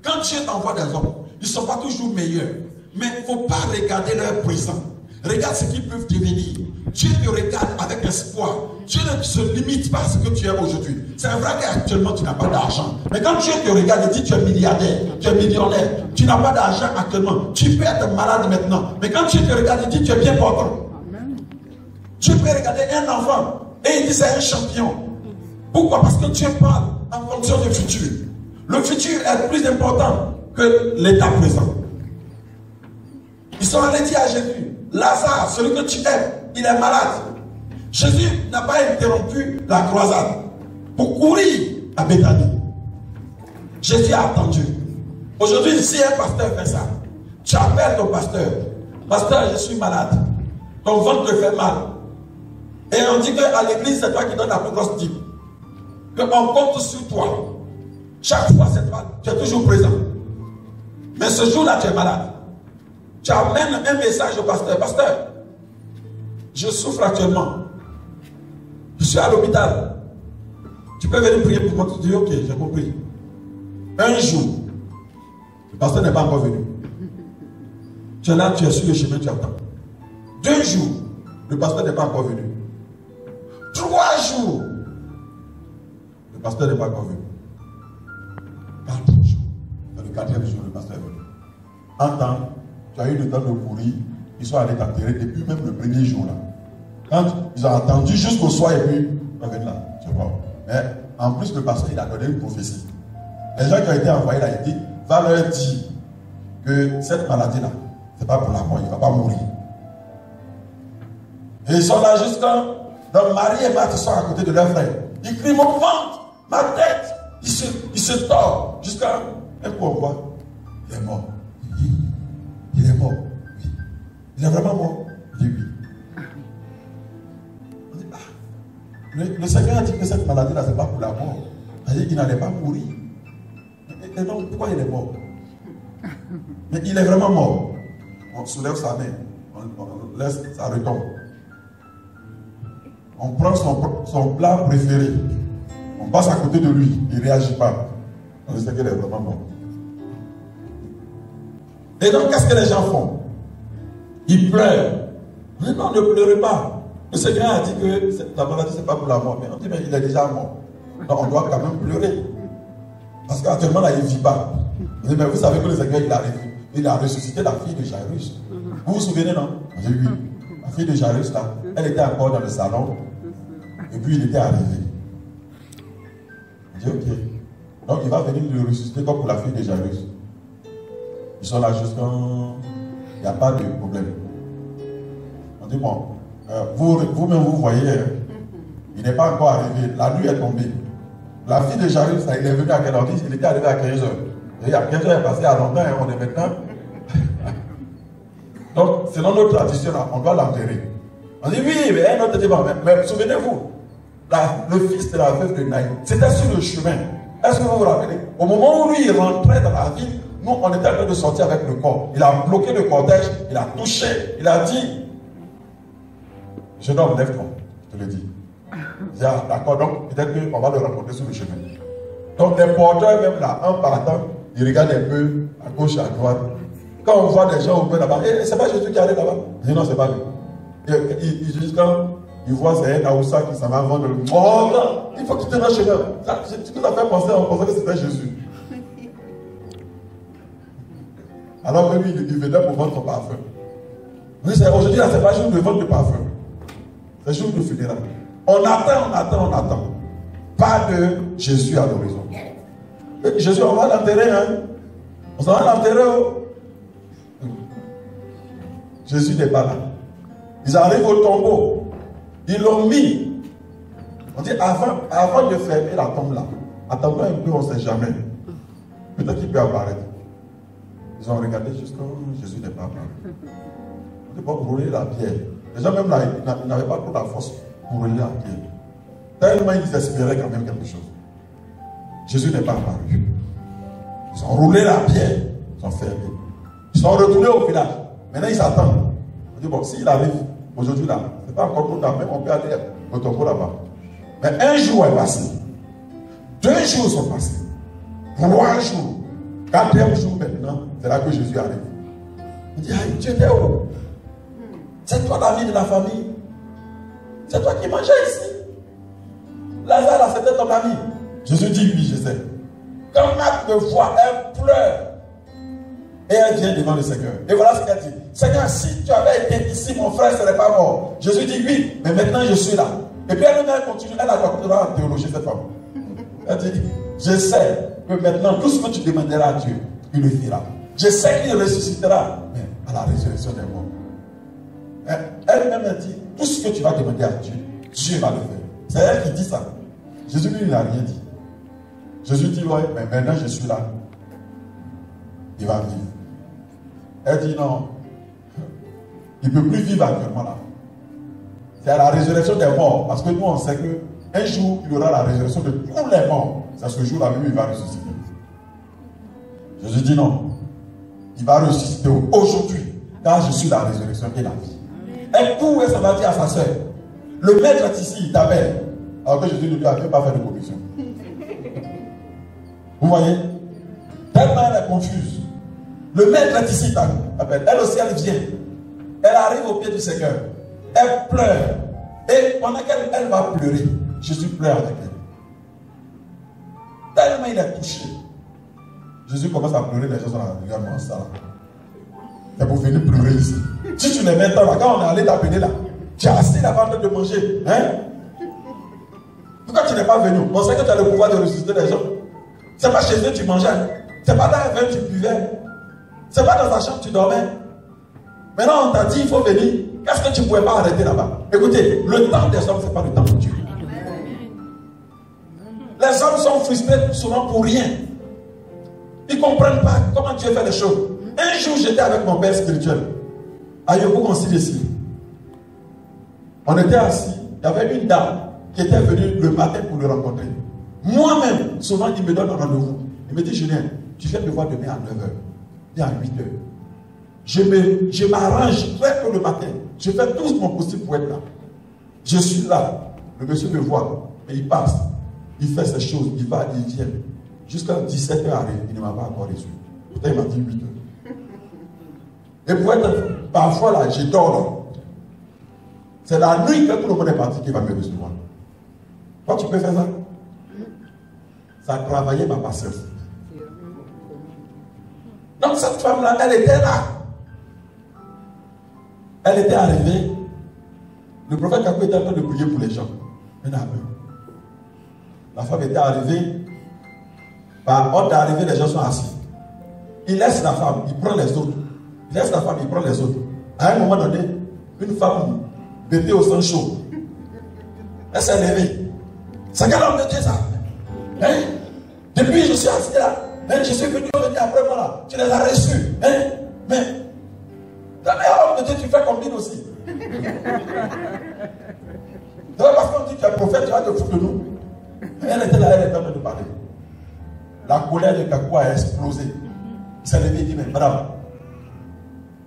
Quand Dieu t'envoie des hommes, ils ne sont pas toujours meilleurs. Mais il ne faut pas regarder leur présent. Regarde ce qu'ils peuvent devenir. Dieu te regarde avec espoir. Dieu ne se limite pas à ce que tu es aujourd'hui. C'est vrai qu'actuellement tu n'as pas d'argent. Mais quand Dieu te regarde et dit tu es milliardaire, tu es millionnaire, tu n'as pas d'argent actuellement, tu peux être malade maintenant. Mais quand Dieu te regarde et dit tu es bien portant. Tu peux regarder un enfant et il dit c'est un champion. Pourquoi? Parce que Dieu parle en fonction du futur. Le futur est plus important que l'état présent. Ils sont allés dire à Jésus, Lazare, celui que tu aimes, il est malade. Jésus n'a pas interrompu la croisade pour courir à Béthanie. Jésus a attendu. Aujourd'hui, si un pasteur fait ça, tu appelles ton pasteur. Pasteur, je suis malade. Ton ventre te fait mal. Et on dit qu'à l'église, c'est toi qui donnes la plus grosse dîme. Qu'on compte sur toi. Chaque fois, c'est toi. Tu es toujours présent. Mais ce jour-là, tu es malade. Tu amènes un message au pasteur. Pasteur, je souffre actuellement. Je suis à l'hôpital. Tu peux venir prier pour moi. Tu dis, ok, j'ai compris. Un jour, le pasteur n'est pas encore venu. Tu es là, tu es sur le chemin, tu attends. 2 jours, le pasteur n'est pas encore venu. 3 jours, le pasteur n'est pas encore venu. 4 jours. Dans le 4e jour, le pasteur est venu. En temps, tu as eu le temps de courir. Ils sont allés t'enterrer depuis même le 1er jour là. Quand ils ont attendu jusqu'au soir et puis ils sont venus là. Tu vois. Mais en plus, le pasteur, il a donné une prophétie. Les gens qui ont été envoyés là, il dit, va leur dire que cette maladie-là, ce n'est pas pour la mort, il ne va pas mourir. Et ils sont là jusqu'à... Donc Marie et Marthe sont à côté de leur frère. Ils crient, mon ventre, ma tête. Ils se tordent jusqu'à un coup on voit. Il est mort. Il est mort. Oui. Il est vraiment mort. Il dit oui. On dit, ah. Le Seigneur a dit que cette maladie-là, ce n'est pas pour la mort. C'est-à-dire qu'il n'allait pas mourir. Et donc, pourquoi il est mort? Mais il est vraiment mort. On soulève sa main. On laisse, ça retombe. On prend son plat préféré. On passe à côté de lui. Il ne réagit pas. On sait qu'il est vraiment mort. Et donc, qu'est-ce que les gens font? Ils pleurent. Mais non, ne pleurez pas. Le Seigneur a dit que la maladie, ce n'est pas pour la mort. Mais on dit, mais il est déjà mort. Donc, on doit quand même pleurer. Parce qu'actuellement, là, il ne vit pas. On dit, mais vous savez que le Seigneur, il a ressuscité la fille de Jairus. Vous vous souvenez, non? On dit, oui. La fille de Jairus, là, elle était encore dans le salon. Et puis, il était arrivé. On dit, ok. Donc, il va venir le ressusciter comme pour la fille de Jairus. Ils sont là jusqu'à... Il n'y a pas de problème. On dit, bon, vous-même, vous voyez, hein, il n'est pas encore arrivé. La nuit est tombée. La fille de Jairus, il est venu à quelle heure? Il était arrivé à 15h. Et à 15h, il est passé à longtemps, hein, on est maintenant. Donc, selon notre tradition, on doit l'enterrer. On dit, oui, mais un autre débat. Mais souvenez-vous, le fils de la veuve de Naïm, c'était sur le chemin. Est-ce que vous vous rappelez? Au moment où lui, il rentrait dans la ville, nous, on était en train de sortir avec le corps. Il a bloqué le cortège, il a touché, il a dit, jeune homme, lève-toi, je te le dis. Il dit, ah, d'accord, donc peut-être qu'on va le rencontrer sur le chemin. Donc les porteurs, même là, en partant, ils regardent un peu à gauche et à droite. Quand on voit des gens au bout là-bas, c'est pas Jésus qui arrive là-bas. Il dit non, c'est pas lui. Ils disent quand il voit c'est un Aoussa qui s'en va vendre le monde. Il faut quitter notre chemin. Ce qui nous a fait penser, on pensait que c'était Jésus. Alors que lui, il venait pour vendre son parfum. Aujourd'hui, là, c'est pas jour de vente de parfum. C'est jour de funérailles. On attend. Pas de Jésus à l'horizon. Jésus, on va l'enterrer, hein. On s'en va l'enterrer. Jésus n'est pas là. Ils arrivent au tombeau. Ils l'ont mis. On dit avant de fermer la tombe là, attendons un peu, on ne sait jamais. Peut-être qu'il peut apparaître. Ils ont regardé jusqu'à Jésus n'est pas apparu. On ne peut pas brûler la pierre. Les gens même là, ils n'avaient pas trop la force pour brûler la pierre. Tellement ils espéraient quand même quelque chose. Jésus n'est pas apparu. Ils ont roulé la pierre. Ils ont fermé. Ils sont retournés au village. Maintenant ils attendent. On dit bon, s'il arrive aujourd'hui là, c'est pas encore trop tard, même on peut aller au tombeau là-bas. Mais un jour est passé. 2 jours sont passés. 3 jours. 4e jour maintenant, c'est là que Jésus arrive. On dit, aïe, tu étais où? C'est toi l'ami de la famille. C'est toi qui mangeais ici. Lazare, là, c'était ton ami. Jésus dit, oui, je sais. Quand Marthe me voit, elle pleure. Et elle vient devant le Seigneur. Et voilà ce qu'elle dit. Seigneur, si tu avais été ici, mon frère ne serait pas mort. Jésus dit, oui, mais maintenant je suis là. Et puis elle continue, elle a doctorat en théologie, cette femme. Elle dit, je sais que maintenant, tout ce que tu demanderas à Dieu, il le fera. Je sais qu'il ressuscitera, mais à la résurrection des morts. Elle-même a dit, tout ce que tu vas demander à Dieu, Dieu va le faire. C'est elle qui dit ça. Jésus, lui, il n'a rien dit. Jésus dit, ouais, mais maintenant je suis là. Il va vivre. Elle dit, non, il ne peut plus vivre actuellement là. C'est à la résurrection des morts, parce que nous, on sait qu'un jour, il y aura la résurrection de tous les morts. C'est ce jour-là, lui, il va ressusciter. Jésus dit non. Il va ressusciter aujourd'hui, car je suis la résurrection et la vie. Elle court et ça va dire à sa soeur, le maître est ici, il t'appelle. Alors que Jésus ne lui a pas fait de commission. Vous voyez? Tellement elle est confuse. Le maître est ici, il t'appelle. Elle aussi, elle vient. Elle arrive au pied du Seigneur. Elle pleure. Et pendant qu'elle va pleurer, Jésus pleure avec elle. Tellement il est touché. Jésus commence à pleurer, les gens sont là. Regarde-moi ça là. C'est pour venir pleurer ici. Si tu les mets là, quand on est allé t'appeler là, tu as assis là-bas en train de manger. Hein? Pourquoi tu n'es pas venu? On sait que tu as le pouvoir de ressusciter les gens. C'est pas chez eux que tu mangeais. C'est pas dans un verre que tu buvais. C'est pas dans ta chambre que tu dormais. Maintenant on t'a dit il faut venir. Qu'est-ce que tu ne pouvais pas arrêter là-bas? Écoutez, le temps des hommes, ce n'est pas le temps de Dieu. Les hommes sont frustrés souvent pour rien. Ils ne comprennent pas comment Dieu fait les choses. Un jour, j'étais avec mon père spirituel à Yoko Concilier. On était assis. Il y avait une dame qui était venue le matin pour le rencontrer. Moi-même, souvent, il me donne un rendez-vous. Il me dit, Julien, tu viens me voir demain à 9h. Bien à 8h. Je m'arrange très tôt le matin. Je fais tout mon possible pour être là. Je suis là. Le monsieur me voit. Et il passe. Il fait ses choses. Il va, il vient. Jusqu'à 17h arrive. Il ne m'a pas encore reçu. Pourtant, il m'a dit 8h. Et pour être, parfois là, je dors là. C'est la nuit que tout le monde est parti qui va me recevoir. Toi, tu peux faire ça? Ça a travaillé ma patience. Donc cette femme-là, elle était là. Elle était arrivée. Le prophète Kakou était en train de prier pour les gens. La femme était arrivée. Par ordre d'arrivée, les gens sont assis. Il laisse la femme, il prend les autres. Il laisse la femme, il prend les autres. À un moment donné, une femme bêtée au sang chaud. Elle s'est levée. C'est quel homme de Dieu ça? Hein? Depuis je suis assis là. Hein? Je suis venu après moi là. Tu les as reçus. Hein? Mais dans les hommes de Dieu, tu fais comme lui aussi. Parce qu'on dit que tu es prophète, tu vas te foutre de nous. Elle était là, elle était en train de parler. La colère de Kakou a explosé. Il s'est levé et dit, mais madame,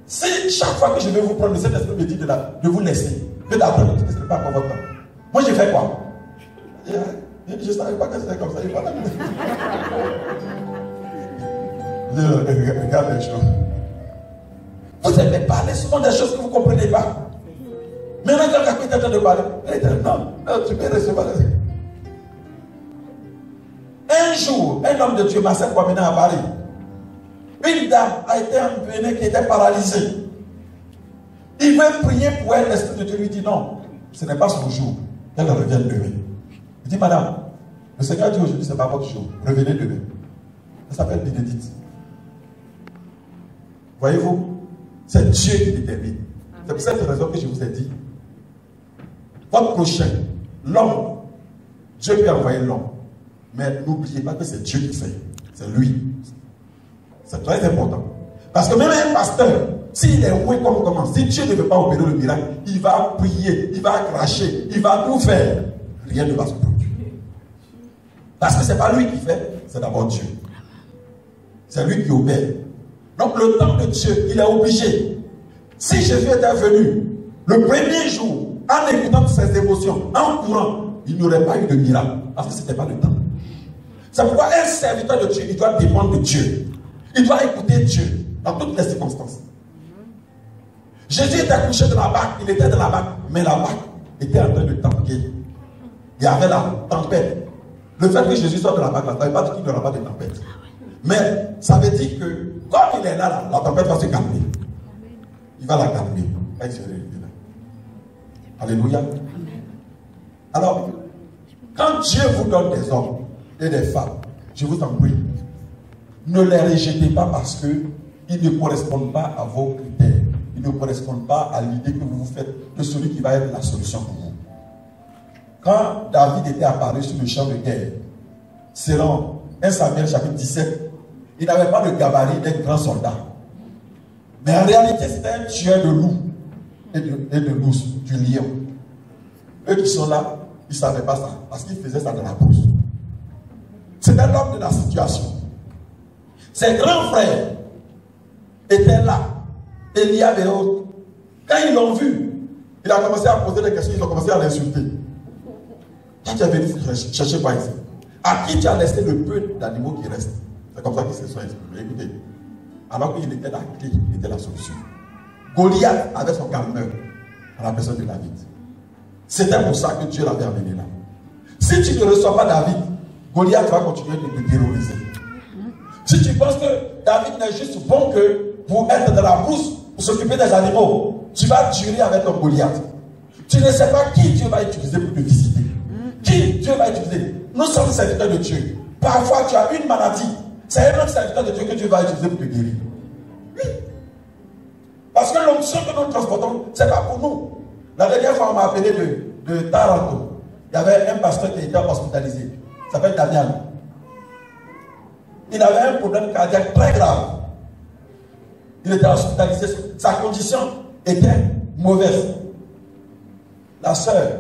si chaque fois que je vais vous prendre, cet esprit me dit de vous laisser, mais d'après, ne laisserez pas encore votre temps. Moi, j'ai fait quoi? Je ne savais pas que c'était comme ça. Regarde les choses. Vous aimez parler souvent des choses que vous ne comprenez pas. Maintenant, quand Kakou est en train de parler, Elle dit non, tu peux recevoir. Un jour, un homme de Dieu m'a fait promener à Paris. Une dame a été emmenée qui était paralysée. Il veut prier pour elle, l'Esprit de Dieu lui dit non, ce n'est pas son jour. Elle revient demain. Il dit madame, le Seigneur dit aujourd'hui ce n'est pas votre jour, revenez demain. Elle s'appelle Bénédicte. Voyez-vous, c'est Dieu qui détermine. C'est pour cette raison que je vous ai dit, votre prochain, l'homme, Dieu peut envoyer l'homme. Mais n'oubliez pas que c'est Dieu qui fait. C'est lui. C'est très important. Parce que même un pasteur, s'il est oué comme comment, si Dieu ne veut pas opérer le miracle, il va prier, il va cracher, il va tout faire. Rien ne va se produire. Parce que ce n'est pas lui qui fait, c'est d'abord Dieu. C'est lui qui opère. Donc le temps de Dieu, il est obligé. Si Jésus était venu le premier jour, en écoutant ses émotions, en courant, il n'y aurait pas eu de miracle. Parce que ce n'était pas le temps. C'est pourquoi un serviteur de Dieu, il doit dépendre de Dieu. Il doit écouter Dieu dans toutes les circonstances. Jésus était couché dans la barque, il était dans la barque, mais la barque était en train de tanguer. Il y avait la tempête. Le fait que Jésus soit dans la barque, ça ne veut pas dire qu'il n'y aura pas de tempête. Mais ça veut dire que, comme il est là, la tempête va se calmer. Il va la calmer. Alléluia. Alors, quand Dieu vous donne des hommes et des femmes, je vous en prie, ne les rejetez pas parce qu'ils ne correspondent pas à vos critères. Ils ne correspondent pas à l'idée que vous vous faites de celui qui va être la solution pour vous. Quand David était apparu sur le champ de guerre, selon 1 Samuel chapitre 17, il n'avait pas le gabarit d'un grand soldat. Mais en réalité, c'était un tueur de loups et de loups, du lion. Eux qui sont là, ils ne savaient pas ça, parce qu'ils faisaient ça dans la brousse. C'était l'homme de la situation. Ses grands frères étaient là, Eliab et autres. Quand ils l'ont vu, il a commencé à poser des questions, ils ont commencé à l'insulter. Quand tu es venu chercher quoi ici? À qui tu as laissé le peu d'animaux qui restent? C'est comme ça qu'ils se sont exprimés. Écoutez, alors qu'il était la clé, il était la solution. Goliath avait son calmeur à la personne de David. C'était pour ça que Dieu l'avait amené là. Si tu ne reçois pas David, Goliath va continuer de te terroriser. Si tu penses que David n'est juste bon que pour être dans la brousse, pour s'occuper des animaux, tu vas durer avec ton Goliath. Tu ne sais pas qui Dieu va utiliser pour te visiter. Qui Dieu va utiliser. Nous sommes serviteurs de Dieu. Parfois tu as une maladie. C'est un autre serviteur de Dieu que Dieu va utiliser pour te guérir. Oui. Parce que l'onction que nous transportons, ce n'est pas pour nous. La dernière fois, on m'a appelé de Taranto. Il y avait un pasteur qui était hospitalisé. Il s'appelle Daniel. Il avait un problème cardiaque très grave. Il était hospitalisé. Sa condition était mauvaise. La sœur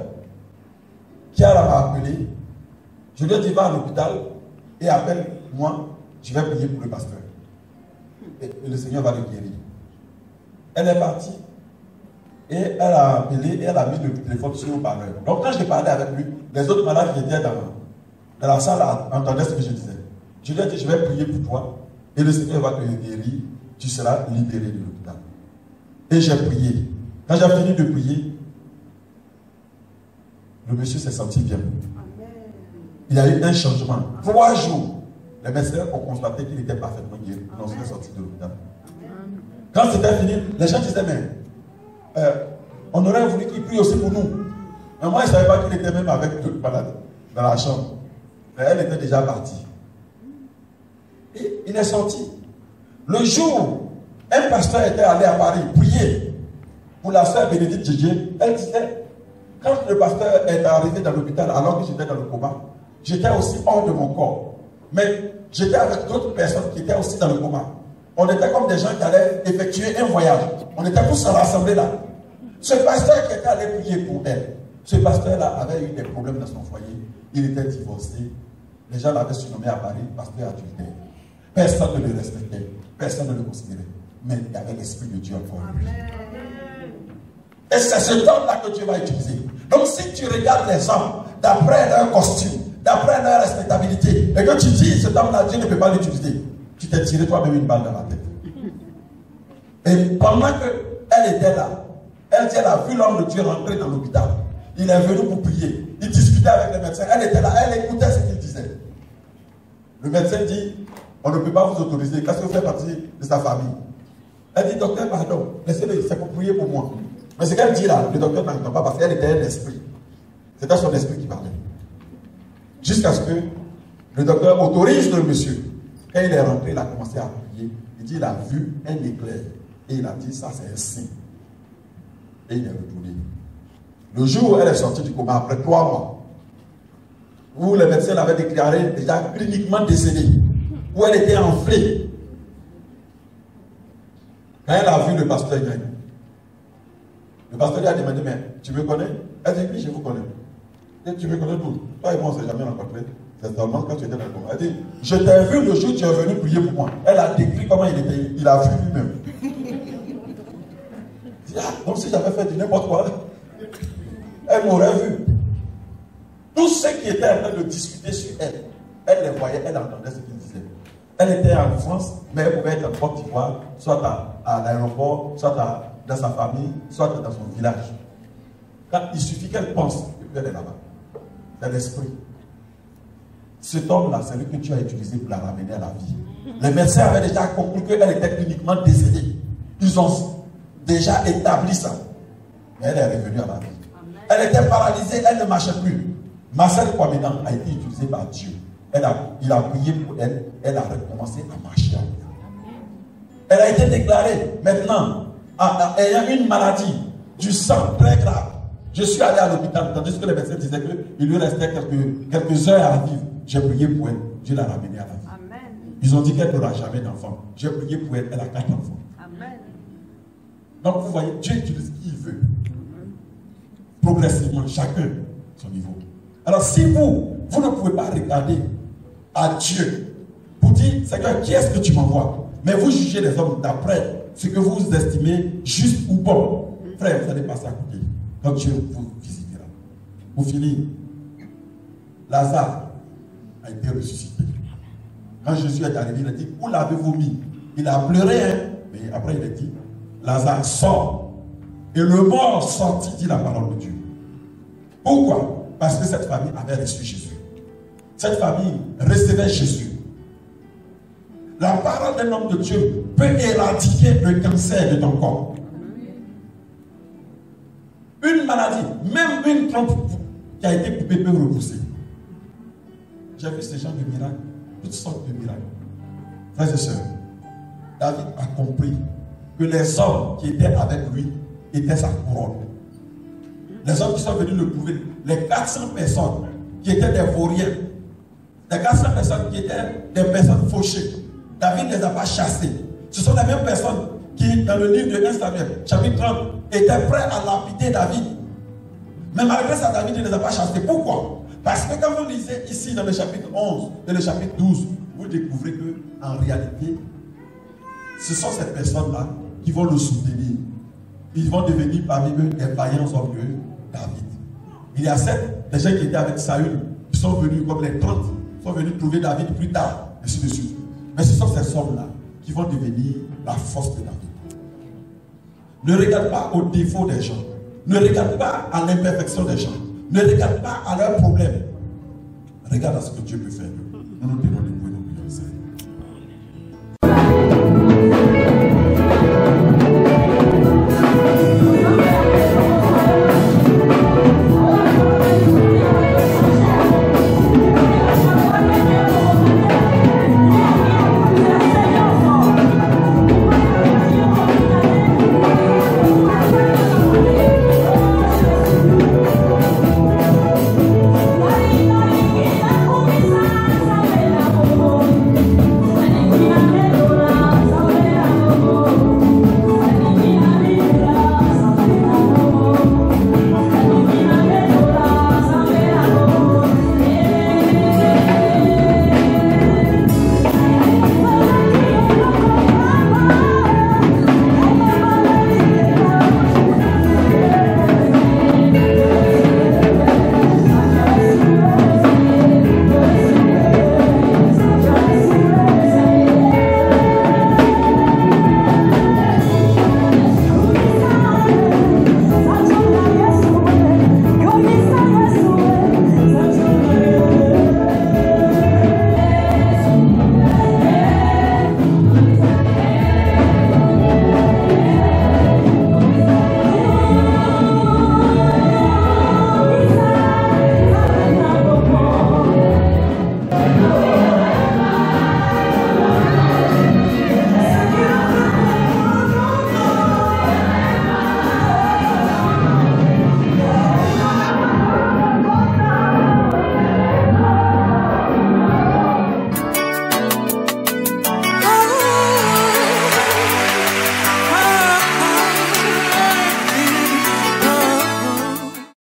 qui m'a appelé, je lui ai dit va à l'hôpital et appelle-moi, je vais prier pour le pasteur. Et le Seigneur va le guérir. Elle est partie et elle a appelé et elle a mis le téléphone sur le parleur. Donc quand je parlais avec lui, les autres malades qui étaient dans la salle entendaient ce que je disais. Je lui ai dit, je vais prier pour toi et le Seigneur va te guérir, tu seras libéré de l'hôpital. Et j'ai prié. Quand j'ai fini de prier, le monsieur s'est senti bien. Il y a eu un changement. 3 jours, les médecins ont constaté qu'il était parfaitement guéri. Donc il est sorti de l'hôpital. Quand c'était fini, les gens disaient, mais on aurait voulu qu'il prie aussi pour nous. Mais moi, je ne savais pas qu'il était même avec d'autres malades dans la chambre. Mais elle était déjà partie. Et il est sorti. Le jour, un pasteur était allé à Paris prier pour la sœur Bénédicte Djidjé. Elle disait, quand le pasteur est arrivé dans l'hôpital alors que j'étais dans le coma, j'étais aussi hors de mon corps. Mais j'étais avec d'autres personnes qui étaient aussi dans le coma. On était comme des gens qui allaient effectuer un voyage. On était tous rassemblés là. Ce pasteur qui était allé prier pour elle, ce pasteur-là avait eu des problèmes dans son foyer. Il était divorcé. Les gens l'avaient surnommé à Paris pasteur adultère. Personne ne le respectait. Personne ne le considérait. Mais il y avait l'Esprit de Dieu en lui. Et c'est cet homme-là que Dieu va utiliser. Donc si tu regardes les hommes d'après leur costume, d'après leur respectabilité, et que tu dis, cet homme-là, Dieu ne peut pas l'utiliser, tu t'es tiré toi-même une balle dans la tête. Et pendant qu'elle était là, elle dit, elle a vu l'homme de Dieu rentrer dans l'hôpital. Il est venu pour prier. Il discutait avec le médecin. Elle était là, elle écoutait ce qu'il disait. Le médecin dit, on ne peut pas vous autoriser, parce que vous faites partie de sa famille. Elle dit, docteur, pardon, laissez-le, c'est pour prier pour moi. Mais ce qu'elle dit là, le docteur n'entend pas parce qu'elle était un esprit. C'était son esprit qui parlait. Jusqu'à ce que le docteur autorise le monsieur. Quand il est rentré, il a commencé à prier. Il dit, il a vu un éclair. Et il a dit, ça c'est un signe. Et il est retourné. Le jour où elle est sortie du coma, après 3 mois, où le médecin l'avait déclaré déjà cliniquement décédée, où elle était enflée, quand elle a vu le pasteur Gagne, le pasteur lui a demandé, mais tu me connais? Elle dit, oui, je vous connais. Et tu me connais d'où? Toi et moi, on ne s'est jamais rencontrés. C'est seulement quand tu étais dans le coma. Elle dit, je t'ai vu le jour où tu es venu prier pour moi. Elle a décrit comment il était. Il a vu lui-même. Il dit, ah, donc si j'avais fait du n'importe quoi, elle m'aurait vu. Tous ceux qui étaient en train de discuter sur elle, elle les voyait, elle entendait ce qu'ils disaient. Elle était en France, mais elle pouvait être en Côte d'Ivoire, soit à l'aéroport, soit dans sa famille, soit dans son village. Quand il suffit qu'elle pense, et puis elle est là-bas. C'est l'esprit. Cet homme-là, c'est lui que tu as utilisé pour la ramener à la vie. Les médecins avaient déjà conclu qu'elle était cliniquement décédée. Ils ont déjà établi ça. Mais elle est revenue à la vie. Elle était paralysée, elle ne marchait plus. Marcel Kwame-Nan a été utilisée par Dieu. Il a prié pour elle, elle a recommencé à marcher. Elle a été déclarée maintenant, ayant une maladie du sang très grave. Je suis allé à l'hôpital, tandis que les médecins disaient qu'il lui restait quelques heures à vivre. J'ai prié pour elle, Dieu l'a ramenée à la vie. Amen. Ils ont dit qu'elle n'aura jamais d'enfant. J'ai prié pour elle, elle a 4 enfants. Amen. Donc vous voyez, Dieu utilise qui il veut. Progressivement, chacun son niveau. Alors si vous ne pouvez pas regarder à Dieu pour dire, Seigneur, qui est-ce que tu m'envoies? Mais vous jugez les hommes d'après ce que vous estimez juste ou bon. Frère, vous allez passer à côté. Quand Dieu vous visitera. Pour finir, Lazare a été ressuscité. Quand Jésus est arrivé, il a dit, où l'avez-vous mis? Il a pleuré, hein? Mais après il a dit, Lazare sort. Et le mort sortit, dit la parole de Dieu. Pourquoi? Parce que cette famille avait reçu Jésus. Cette famille recevait Jésus. La parole d'un homme de Dieu peut éradiquer le cancer de ton corps. Une maladie, même une trompe qui a été coupée peut repousser. J'ai vu ces gens de miracles, toutes sortes de miracles. Frères et sœurs, David a compris que les hommes qui étaient avec lui étaient sa couronne. Les hommes qui sont venus le prouver, les 400 personnes qui étaient des vauriens, les 400 personnes qui étaient des personnes fauchées, David ne les a pas chassées. Ce sont les mêmes personnes qui, dans le livre de 1 Samuel, chapitre 30, étaient prêts à lapider David. Mais malgré ça, David ne les a pas chassés. Pourquoi? Parce que quand vous lisez ici dans le chapitre 11 et le chapitre 12, vous découvrez que, en réalité, ce sont ces personnes-là qui vont le soutenir. Ils vont devenir parmi eux des vaillants hommes de David. Il y a des gens qui étaient avec Saül, qui sont venus comme les 30, sont venus trouver David plus tard, et ainsi de suite. Mais ce sont ces hommes-là qui vont devenir la force de David. Ne regarde pas aux défauts des gens. Ne regarde pas à l'imperfection des gens. Ne regarde pas à leurs problèmes. Regarde à ce que Dieu peut faire. Nous nous tenons